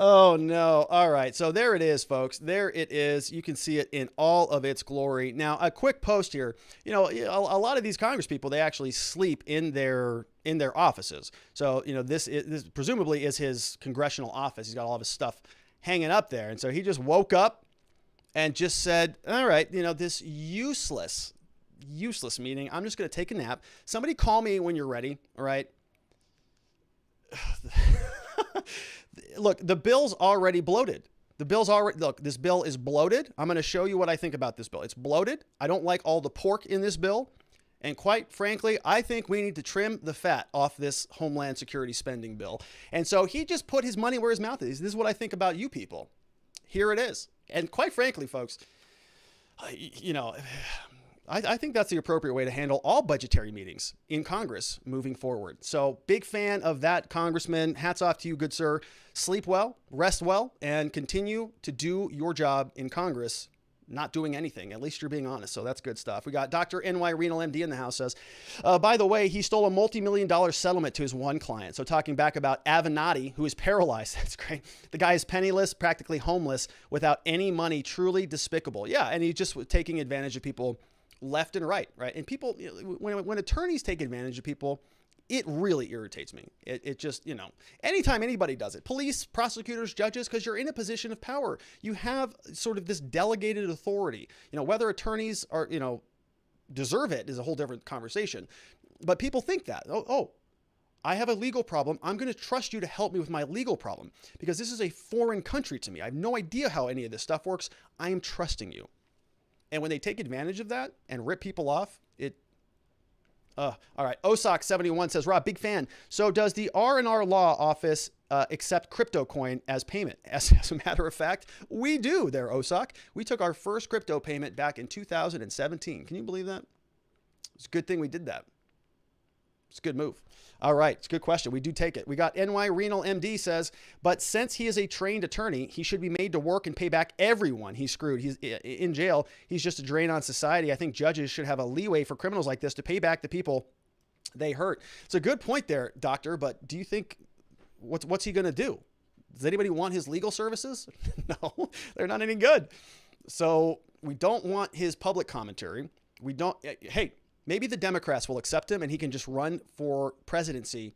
Speaker 1: Oh, no. All right. So there it is, folks. There it is. You can see it in all of its glory. Now, a quick post here. A lot of these congresspeople, they actually sleep in their offices. So, this presumably is his congressional office. He's got all of his stuff hanging up there. And so he just woke up and just said, all right, this useless meeting, I'm just going to take a nap. Somebody call me when you're ready. All right. Look, the bill's already bloated. The bill's already, look, this bill is bloated. I'm going to show you what I think about this bill. It's bloated. I don't like all the pork in this bill. And quite frankly, I think we need to trim the fat off this Homeland Security spending bill. And so he just put his money where his mouth is. This is what I think about you people. Here it is. And quite frankly, folks, you know, I think that's the appropriate way to handle all budgetary meetings in Congress moving forward. So big fan of that, Congressman. Hats off to you, good sir. Sleep well, rest well, and continue to do your job in Congress, not doing anything. At least you're being honest. So that's good stuff. We got Dr. NY Renal MD in the house says, by the way, he stole a multi-million-dollar settlement to his one client. So talking back about Avenatti, who is paralyzed. That's great. The guy is penniless, practically homeless, without any money, truly despicable. Yeah, and he just was taking advantage of people left and right, right? And people, when attorneys take advantage of people, it really irritates me. It just, you know, anytime anybody does it, police, prosecutors, judges, because you're in a position of power. You have sort of this delegated authority. You know, whether attorneys are, you know, deserve it is a whole different conversation. But people think that, oh, I have a legal problem. I'm going to trust you to help me with my legal problem because this is a foreign country to me. I have no idea how any of this stuff works. I am trusting you. And when they take advantage of that and rip people off, all right. Osak71 says, Rob, big fan. So does the R&R Law Office accept crypto coin as payment? As a matter of fact, we do there, Osak. We took our first crypto payment back in 2017. Can you believe that? It's a good thing we did that. It's a good move. All right. It's a good question. We do take it. We got NY Renal MD says, but since he is a trained attorney, he should be made to work and pay back everyone he screwed. He's in jail. He's just a drain on society. I think judges should have a leeway for criminals like this to pay back the people they hurt. It's a good point there, doctor. But do you think what's he going to do? Does anybody want his legal services? No, they're not any good. So we don't want his public commentary. We don't. Hey, maybe the Democrats will accept him and he can just run for presidency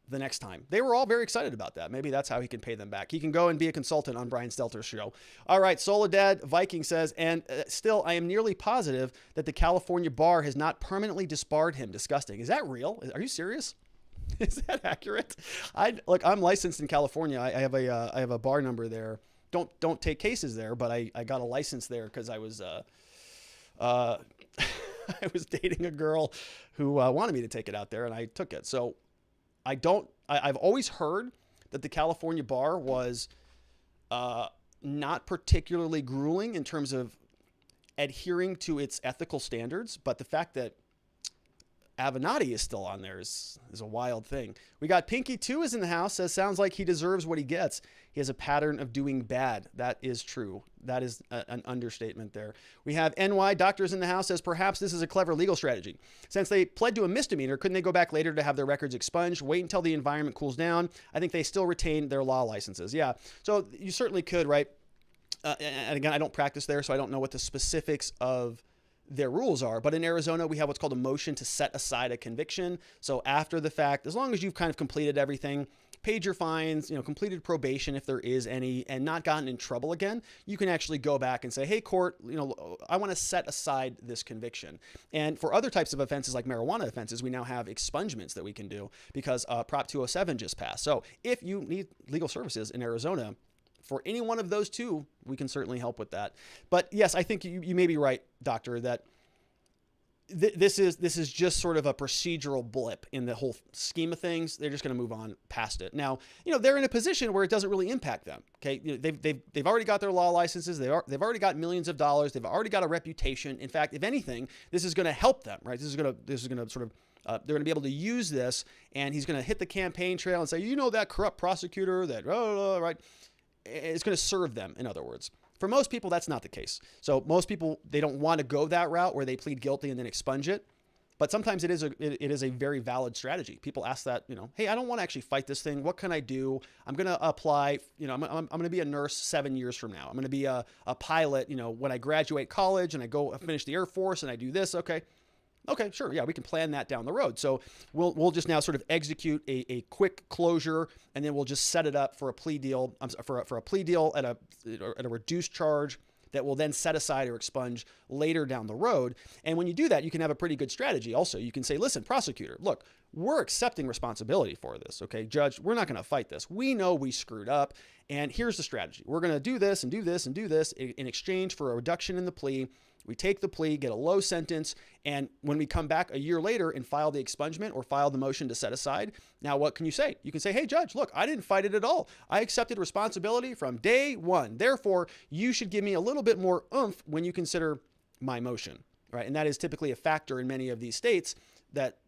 Speaker 1: the next time. They were all very excited about that. Maybe that's how he can pay them back. He can go and be a consultant on Brian Stelter's show. All right. Soledad Viking says, and still, I am nearly positive that the California bar has not permanently disbarred him. Disgusting. Is that real? Are you serious? Is that accurate? I'm licensed in California. I have a bar number there. Don't take cases there, but I got a license there because I was I was dating a girl who wanted me to take it out there, and I took it. So I've always heard that the California bar was not particularly grueling in terms of adhering to its ethical standards, but the fact that Avenatti is still on there is a wild thing. We got Pinky 2 is in the house, says, sounds like he deserves what he gets. He has a pattern of doing bad. That is true. That is an understatement there. We have NY Doctors in the house, says, perhaps this is a clever legal strategy. Since they pled to a misdemeanor, couldn't they go back later to have their records expunged, wait until the environment cools down? I think they still retain their law licenses. Yeah, so you certainly could, right? And again, I don't practice there, so I don't know what the specifics of their rules are. But in Arizona, we have what's called a motion to set aside a conviction. So after the fact, as long as you've kind of completed everything, paid your fines, completed probation if there is any, and not gotten in trouble again, you can actually go back and say, hey, court, I want to set aside this conviction. And for other types of offenses like marijuana offenses, we now have expungements that we can do because Prop 207 just passed. So if you need legal services in Arizona, for any one of those two, we can certainly help with that. But yes, I think you may be right, doctor, that this is just sort of a procedural blip in the whole scheme of things. They're just going to move on past it. Now, they're in a position where it doesn't really impact them. Okay, they've already got their law licenses. They've already got millions of dollars. They've already got a reputation. In fact, if anything, this is going to help them, right? This is going to sort of they're going to be able to use this, and he's going to hit the campaign trail and say, that corrupt prosecutor, that right. It's going to serve them, in other words. For most people, that's not the case. So most people, they don't want to go that route where they plead guilty and then expunge it. But sometimes it is a very valid strategy. People ask that, hey, I don't want to actually fight this thing. What can I do? I'm going to apply, I'm going to be a nurse 7 years from now. I'm going to be a pilot, when I graduate college and I go finish the Air Force and I do this. Okay, sure. Yeah, we can plan that down the road. So we'll just now sort of execute a quick closure, and then we'll just set it up for a plea deal, for a plea deal at a reduced charge, that will then set aside or expunge later down the road. And when you do that, you can have a pretty good strategy. Also, you can say, listen, prosecutor, look, we're accepting responsibility for this. Okay, judge, we're not going to fight this. We know we screwed up. And here's the strategy. We're going to do this and do this and do this in exchange for a reduction in the plea. We take the plea, get a low sentence, and when we come back a year later and file the expungement or file the motion to set aside, now what can you say? You can say, hey, judge, look, I didn't fight it at all. I accepted responsibility from day one. Therefore, you should give me a little bit more oomph when you consider my motion, right? And that is typically a factor in many of these states that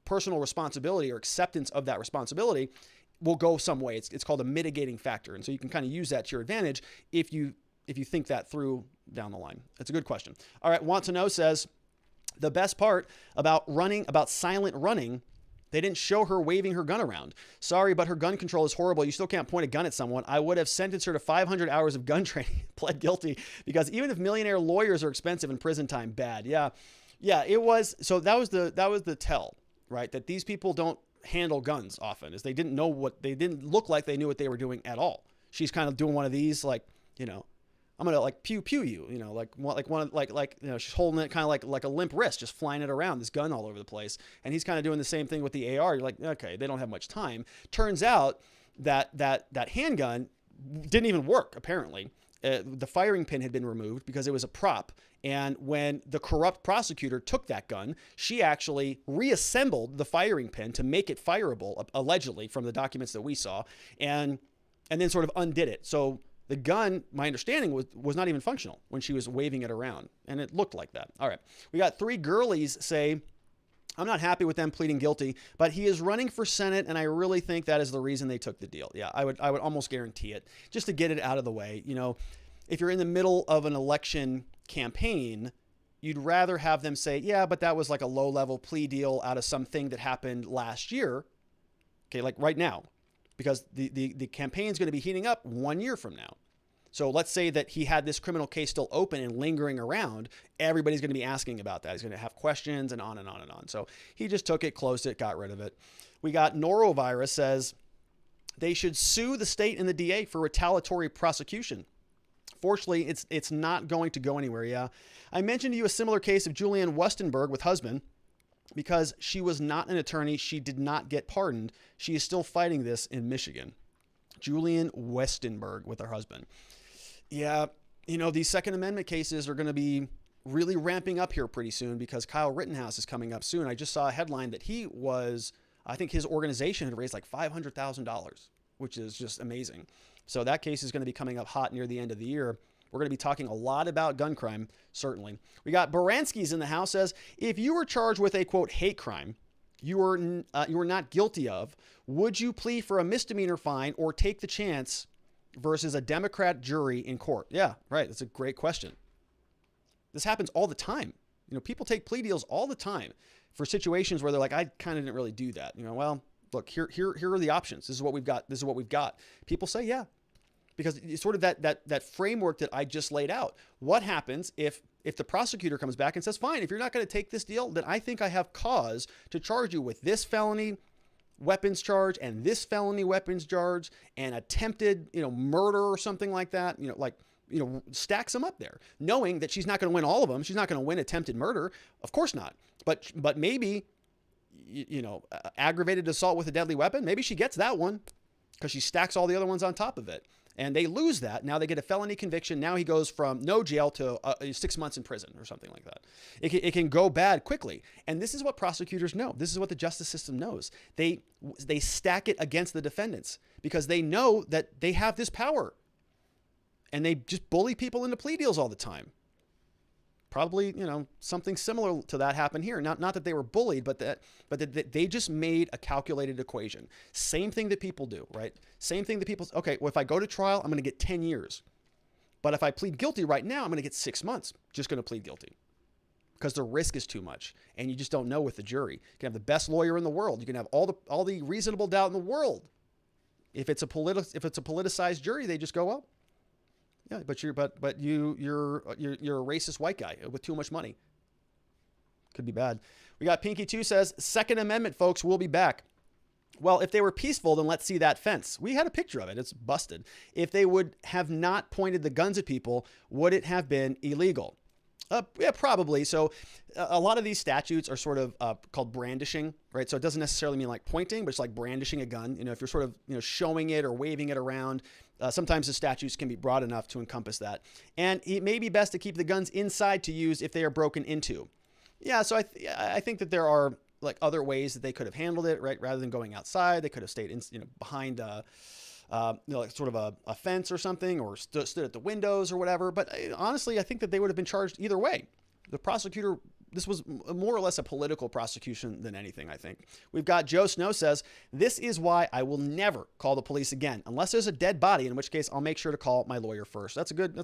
Speaker 1: personal responsibility or acceptance of that responsibility will go some way. It's called a mitigating factor. And so you can kind of use that to your advantage if you think that through down the line. That's a good question. All right. Want to Know says, the best part about silent running, they didn't show her waving her gun around. Sorry, but her gun control is horrible. You still can't point a gun at someone. I would have sentenced her to 500 hours of gun training, pled guilty, because even if millionaire lawyers are expensive in prison time, bad. Yeah, it was. So that was the tell, right? That these people don't handle guns often, is they didn't look like they knew what they were doing at all. She's kind of doing one of these, like, I'm going to like pew you, she's holding it kind of like a limp wrist, just flying it around, this gun all over the place. And he's kind of doing the same thing with the AR. You're like, okay, they don't have much time. Turns out that handgun didn't even work, apparently. The firing pin had been removed because it was a prop. And when the corrupt prosecutor took that gun, she actually reassembled the firing pin to make it fireable, allegedly, from the documents that we saw, and then sort of undid it. So the gun, my understanding, was not even functional when she was waving it around, and it looked like that. All right. We got 3 girlies say, I'm not happy with them pleading guilty, but he is running for Senate, and I really think that is the reason they took the deal. Yeah, I would almost guarantee it, just to get it out of the way. If you're in the middle of an election campaign, you'd rather have them say, yeah, but that was like a low-level plea deal out of something that happened last year, okay, like right now, because the campaign's going to be heating up 1 year from now. So let's say that he had this criminal case still open and lingering around. Everybody's going to be asking about that. He's going to have questions and on and on and on. So he just took it, closed it, got rid of it. We got Norovirus says they should sue the state and the DA for retaliatory prosecution. Fortunately, it's not going to go anywhere. Yeah. I mentioned to you a similar case of Julianne Westenberg with husband. Because she was not an attorney, she did not get pardoned. She is still fighting this in Michigan. Julianne Westenberg with her husband. Yeah, these Second Amendment cases are going to be really ramping up here pretty soon because Kyle Rittenhouse is coming up soon. I just saw a headline that I think his organization had raised like $500,000, which is just amazing. So that case is going to be coming up hot near the end of the year. We're going to be talking a lot about gun crime, certainly. We got Baranski's in the house, says, if you were charged with a, quote, hate crime you were not guilty of, would you plead for a misdemeanor fine or take the chance versus a Democrat jury in court? Yeah, right. That's a great question. This happens all the time. People take plea deals all the time for situations where they're like, I kind of didn't really do that. Well, look, here are the options. This is what we've got. This is what we've got. People say, yeah. Because it's sort of that framework that I just laid out. What happens if the prosecutor comes back and says, fine, if you're not going to take this deal, then I think I have cause to charge you with this felony weapons charge and this felony weapons charge and attempted, murder or something like that, stacks them up there, knowing that she's not going to win all of them. She's not going to win attempted murder. Of course not. But maybe, aggravated assault with a deadly weapon, maybe she gets that one because she stacks all the other ones on top of it. And they lose that. Now they get a felony conviction. Now he goes from no jail to 6 months in prison or something like that. It can go bad quickly. And this is what prosecutors know. This is what the justice system knows. They stack it against the defendants because they know that they have this power. And they just bully people into plea deals all the time. Probably, something similar to that happened here. Not that they were bullied, but that they just made a calculated equation. Same thing that people do, right? Same thing that people, okay, well, if I go to trial, I'm going to get 10 years. But if I plead guilty right now, I'm going to get 6 months. Just going to plead guilty because the risk is too much. And you just don't know with the jury. You can have the best lawyer in the world. You can have all the reasonable doubt in the world. If it's a politicized jury, they just go, well, yeah, but you're a racist white guy with too much money. Could be bad. We got Pinky 2 says, Second Amendment, folks, we'll be back. Well, if they were peaceful, then let's see that fence. We had a picture of it. It's busted. If they would have not pointed the guns at people, would it have been illegal? Yeah, probably. So a lot of these statutes are sort of called brandishing, right? So it doesn't necessarily mean like pointing, but it's like brandishing a gun. You know, if you're sort of, showing it or waving it around, sometimes the statutes can be broad enough to encompass that. And it may be best to keep the guns inside to use if they are broken into. Yeah, so I think that there are like other ways that they could have handled it, right? Rather than going outside, they could have stayed in, behind like sort of a fence or something, or stood at the windows or whatever. But honestly, I think that they would have been charged either way. The prosecutor, this was more or less a political prosecution than anything, I think. We've got Joe Snow says, this is why I will never call the police again, unless there's a dead body, in which case I'll make sure to call my lawyer first. That's a good,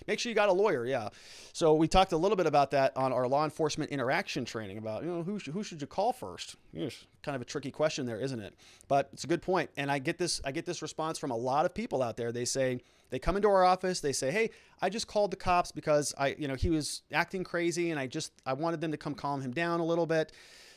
Speaker 1: make sure you got a lawyer. Yeah. So we talked a little bit about that on our law enforcement interaction training about, who should you call first? Kind of a tricky question there, isn't it? But it's a good point. And I get this response from a lot of people out there. They say, they come into our office, they say, hey, I just called the cops because he was acting crazy and I wanted them to come calm him down a little bit.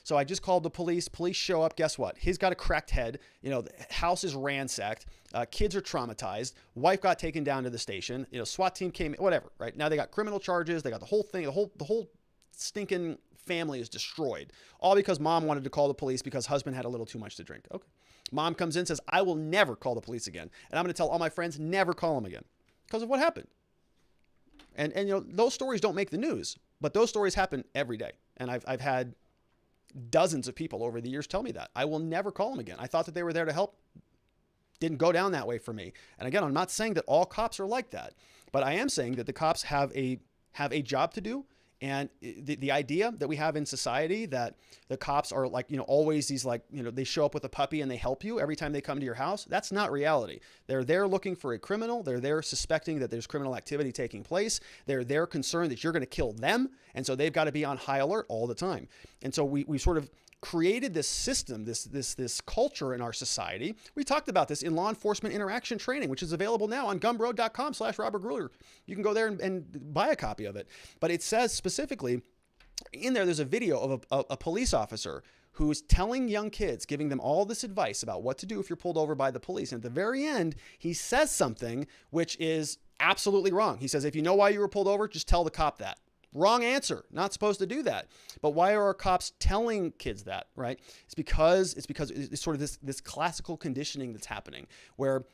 Speaker 1: So I just called the police. Police show up. Guess what? He's got a cracked head. The house is ransacked. Kids are traumatized. Wife got taken down to the station. SWAT team came, whatever, right? Now they got criminal charges. They got the whole thing, the whole stinking family is destroyed. All because mom wanted to call the police because husband had a little too much to drink. Okay. Mom comes in and says, I will never call the police again. And I'm going to tell all my friends, never call them again because of what happened. And those stories don't make the news, but those stories happen every day. And I've had dozens of people over the years tell me that. I will never call them again. I thought that they were there to help. Didn't go down that way for me. And again, I'm not saying that all cops are like that, but I am saying that the cops have a job to do. And the idea that we have in society that the cops are like, always these like, they show up with a puppy and they help you every time they come to your house. That's not reality. They're there looking for a criminal. They're there suspecting that there's criminal activity taking place. They're there concerned that you're going to kill them. And so they've got to be on high alert all the time. And so we sort of created this system, this culture in our society. We talked about this in law enforcement interaction training, which is available now on gumroad.com/Robert Gruler. You can go there and buy a copy of it. But it says specifically in there's a video of a police officer who's telling young kids, giving them all this advice about what to do if you're pulled over by the police. And at the very end, he says something which is absolutely wrong. He says, if you know why you were pulled over, just tell the cop that. Wrong answer. Not supposed to do that. But why are our cops telling kids that, right? It's because it's sort of this classical conditioning that's happening where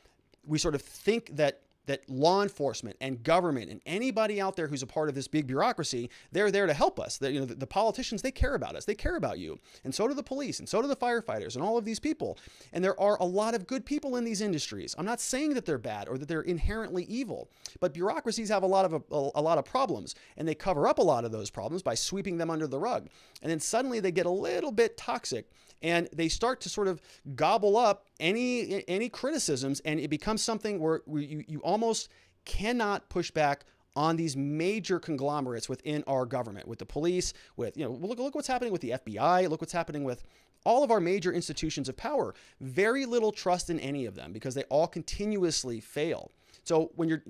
Speaker 1: we sort of think that law enforcement and government and anybody out there who's a part of this big bureaucracy, they're there to help us. The politicians, they care about us. They care about you. And so do the police and so do the firefighters and all of these people. And there are a lot of good people in these industries. I'm not saying that they're bad or that they're inherently evil, but bureaucracies have a lot of problems, and they cover up a lot of those problems by sweeping them under the rug. And then suddenly they get a little bit toxic and they start to sort of gobble up any criticisms, and it becomes something where you almost cannot push back on these major conglomerates within our government, with the police, with, look what's happening with the FBI, look what's happening with all of our major institutions of power. Very little trust in any of them because they all continuously fail. So when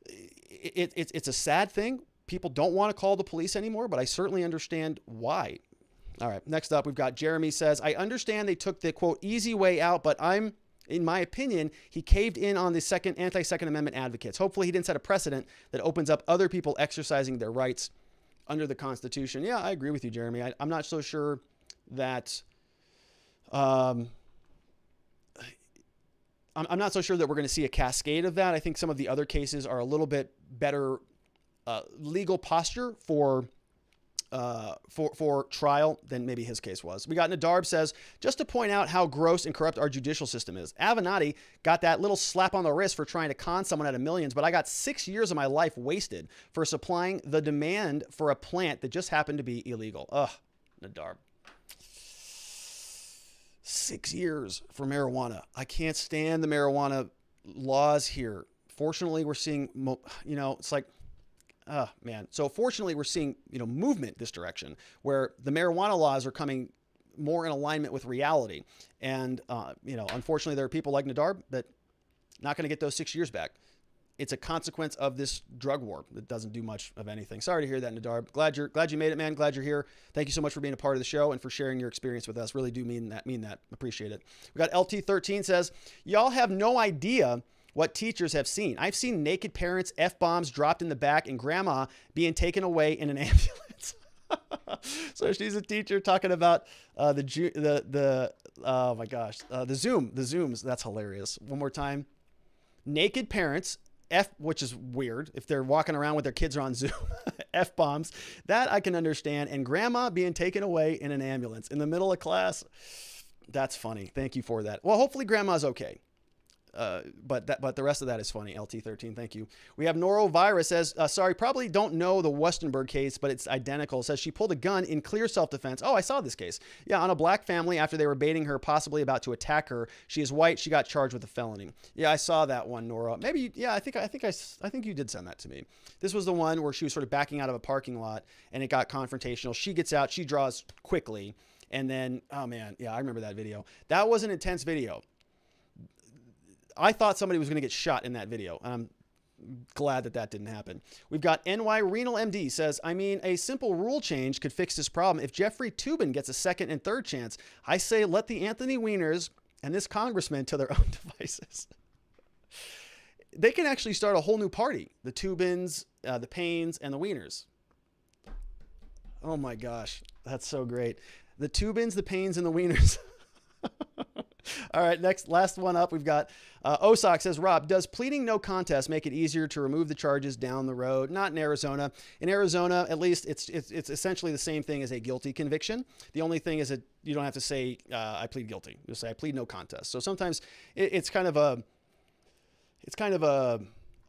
Speaker 1: it's a sad thing. People don't want to call the police anymore, but I certainly understand why. All right, next up, we've got Jeremy says, I understand they took the, quote, easy way out, but in my opinion, he caved in on the anti-Second Amendment advocates. Hopefully he didn't set a precedent that opens up other people exercising their rights under the Constitution. Yeah, I agree with you, Jeremy. I'm not so sure that... I'm not so sure that we're going to see a cascade of that. I think some of the other cases are a little bit better legal posture for trial than maybe his case was. We got Nadarb says, just to point out how gross and corrupt our judicial system is. Avenatti got that little slap on the wrist for trying to con someone out of millions, but I got 6 years of my life wasted for supplying the demand for a plant that just happened to be illegal. Ugh, Nadarb. 6 years for marijuana. I can't stand the marijuana laws here. Fortunately, we're seeing, it's like, man. So fortunately, we're seeing, movement this direction where the marijuana laws are coming more in alignment with reality. And, unfortunately, there are people like Nadarb that not going to get those 6 years back. it's a consequence of this drug war that doesn't do much of anything. Sorry to hear that, Nadar. Glad you made it, man. Glad you're here. Thank you so much for being a part of the show and for sharing your experience with us. Really do mean that. Appreciate it. We got LT13 says, y'all have no idea what teachers have seen. I've seen naked parents, F-bombs dropped in the back, and grandma being taken away in an ambulance. So she's a teacher talking about oh my gosh, the Zooms. That's hilarious. One more time. Naked parents, which is weird if they're walking around with their kids are on Zoom, F-bombs, that I can understand, and grandma being taken away in an ambulance in the middle of class. That's funny. Thank you for that. Well, hopefully grandma's okay. But the rest of that is funny. LT13, thank you. We have Norovirus says, sorry, probably don't know the Westenberg case, but it's identical. It says she pulled a gun in clear self-defense. Oh, I saw this case. Yeah, on a black family after they were baiting her, possibly about to attack her. She is white. She got charged with a felony. Yeah, I saw that one, Nora. Maybe, yeah, I think you did send that to me. This was the one where she was sort of backing out of a parking lot and it got confrontational. She gets out, she draws quickly, and then, oh man, yeah, I remember that video. That was an intense video. I thought somebody was going to get shot in that video. I'm glad that didn't happen. We've got NY Renal MD says, I mean, a simple rule change could fix this problem. If Jeffrey Toobin gets a second and third chance, I say let the Anthony Wieners and this congressman to their own devices. They can actually start a whole new party. The Toobins, the Paynes, and the Wieners. Oh my gosh. That's so great. The Toobins, the Paynes, and the Wieners. All right, last one up. We've got Osak says, Rob, does pleading no contest make it easier to remove the charges down the road? Not in Arizona. In Arizona, at least, it's essentially the same thing as a guilty conviction. The only thing is that you don't have to say I plead guilty. You'll say I plead no contest. So sometimes it's kind of a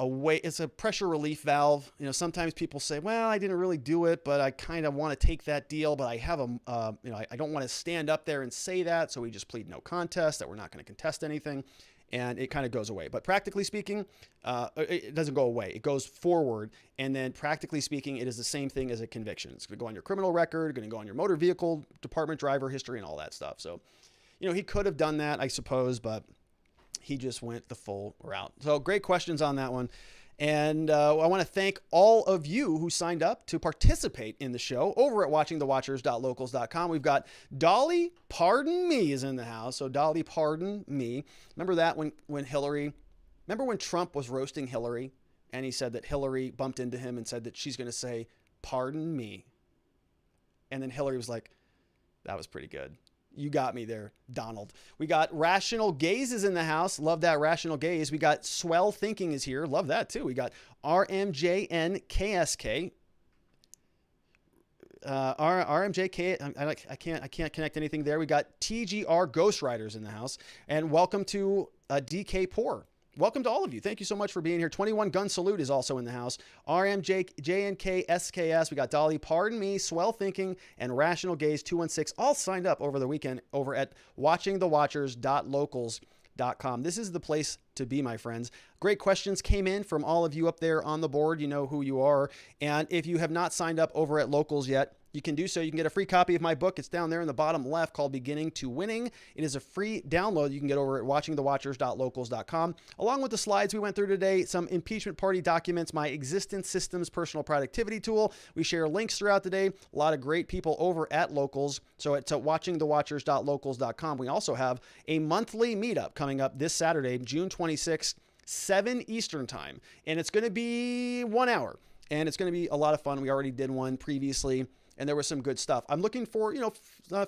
Speaker 1: way. It's a pressure relief valve. You know, sometimes people say, well, I didn't really do it, but I kind of want to take that deal, but I have I don't want to stand up there and say that. So we just plead no contest, that we're not going to contest anything. And it kind of goes away. But practically speaking, it doesn't go away. It goes forward. And then practically speaking, it is the same thing as a conviction. It's going to go on your criminal record, going to go on your motor vehicle department driver history and all that stuff. So, you know, he could have done that, I suppose, but he just went the full route. So great questions on that one. And I want to thank all of you who signed up to participate in the show over at watchingthewatchers.locals.com. We've got Dolly Pardon Me is in the house. So Dolly Pardon Me. Remember that when Trump was roasting Hillary and he said that Hillary bumped into him and said that she's going to say, pardon me. And then Hillary was like, that was pretty good. You got me there, Donald. We got Rational Gaze is in the house. Love that, Rational Gaze. We got Swell Thinking is here. Love that, too. We got RMJNKSK. RMJK. I can't connect anything there. We got TGR Ghostwriters in the house. And welcome to DK Poor. Welcome to all of you. Thank you so much for being here. 21 Gun Salute is also in the house. RMJNKSKS. We got Dolly Pardon Me, Swell Thinking, and Rational Gaze 216 all signed up over the weekend over at watchingthewatchers.locals.com. This is the place to be, my friends. Great questions came in from all of you up there on the board. You know who you are. And if you have not signed up over at Locals yet, you can do so. You can get a free copy of my book. It's down there in the bottom left called Beginning to Winning. It is a free download. You can get over at watchingthewatchers.locals.com. Along with the slides we went through today, some impeachment party documents, my existence systems personal productivity tool. We share links throughout the day. A lot of great people over at Locals. So it's at watchingthewatchers.locals.com. We also have a monthly meetup coming up this Saturday, June 26th, 7 Eastern time. And it's going to be 1 hour. And it's going to be a lot of fun. We already did one previously, and there was some good stuff. I'm looking for,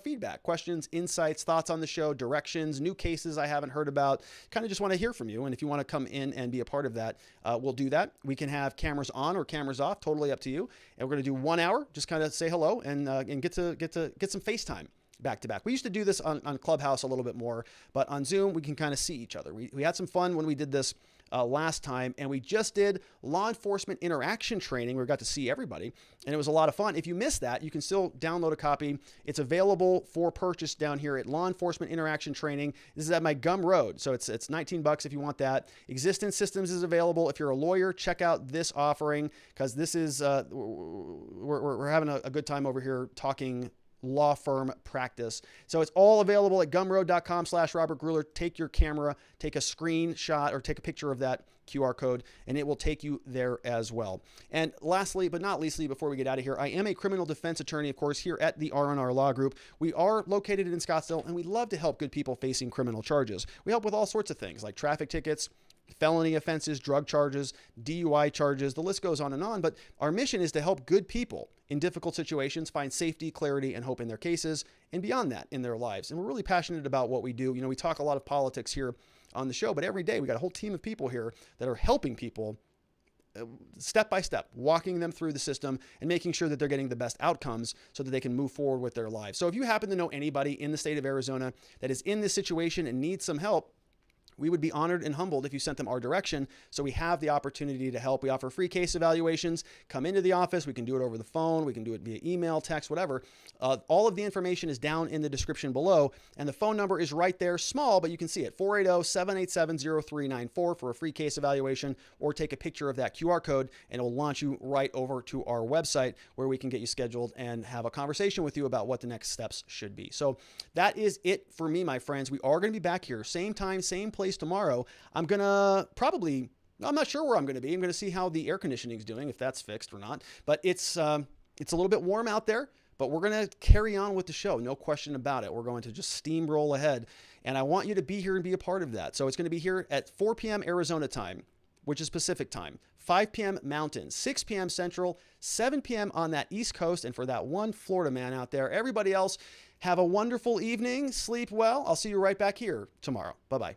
Speaker 1: feedback, questions, insights, thoughts on the show, directions, new cases I haven't heard about. Kind of just want to hear from you. And if you want to come in and be a part of that, we'll do that. We can have cameras on or cameras off, totally up to you. And we're going to do 1 hour, just kind of say hello and get some FaceTime back to back. We used to do this on Clubhouse a little bit more, but on Zoom, we can kind of see each other. We had some fun when we did this last time, and we just did law enforcement interaction training where we got to see everybody, and it was a lot of fun. If you missed that, you can still download a copy. It's available for purchase down here at Law Enforcement Interaction Training. This is at my Gum Road, so it's $19 if you want that. Existence Systems is available. If you're a lawyer, check out this offering, because this is we're having a good time over here talking law firm practice. So it's all available at gumroad.com/Robert Gruler. Take your camera, take a screenshot or take a picture of that QR code, and it will take you there as well. And lastly, but not leastly, before we get out of here, I am a criminal defense attorney, of course, here at the R&R Law Group. We are located in Scottsdale, and we love to help good people facing criminal charges. We help with all sorts of things like traffic tickets, felony offenses, drug charges, DUI charges, the list goes on. But our mission is to help good people in difficult situations find safety, clarity, and hope in their cases, and beyond that in their lives. And we're really passionate about what we do. You know, we talk a lot of politics here on the show, but every day we got a whole team of people here that are helping people step by step, walking them through the system and making sure that they're getting the best outcomes so that they can move forward with their lives. So if you happen to know anybody in the state of Arizona that is in this situation and needs some help, we would be honored and humbled if you sent them our direction. So we have the opportunity to help. We offer free case evaluations. Come into the office. We can do it over the phone. We can do it via email, text, whatever. All of the information is down in the description below. And the phone number is right there, small, but you can see it, 480-787-0394 for a free case evaluation, or take a picture of that QR code and it will launch you right over to our website where we can get you scheduled and have a conversation with you about what the next steps should be. So that is it for me, my friends. We are going to be back here, same time, same place tomorrow. I'm not sure where I'm going to be. I'm going to see how the air conditioning is doing, if that's fixed or not. But it's a little bit warm out there, but we're going to carry on with the show. No question about it. We're going to just steamroll ahead. And I want you to be here and be a part of that. So it's going to be here at 4 p.m. Arizona time, which is Pacific time, 5 p.m. Mountain, 6 p.m. Central, 7 p.m. on that East Coast. And for that one Florida man out there, everybody else, have a wonderful evening. Sleep well. I'll see you right back here tomorrow. Bye-bye.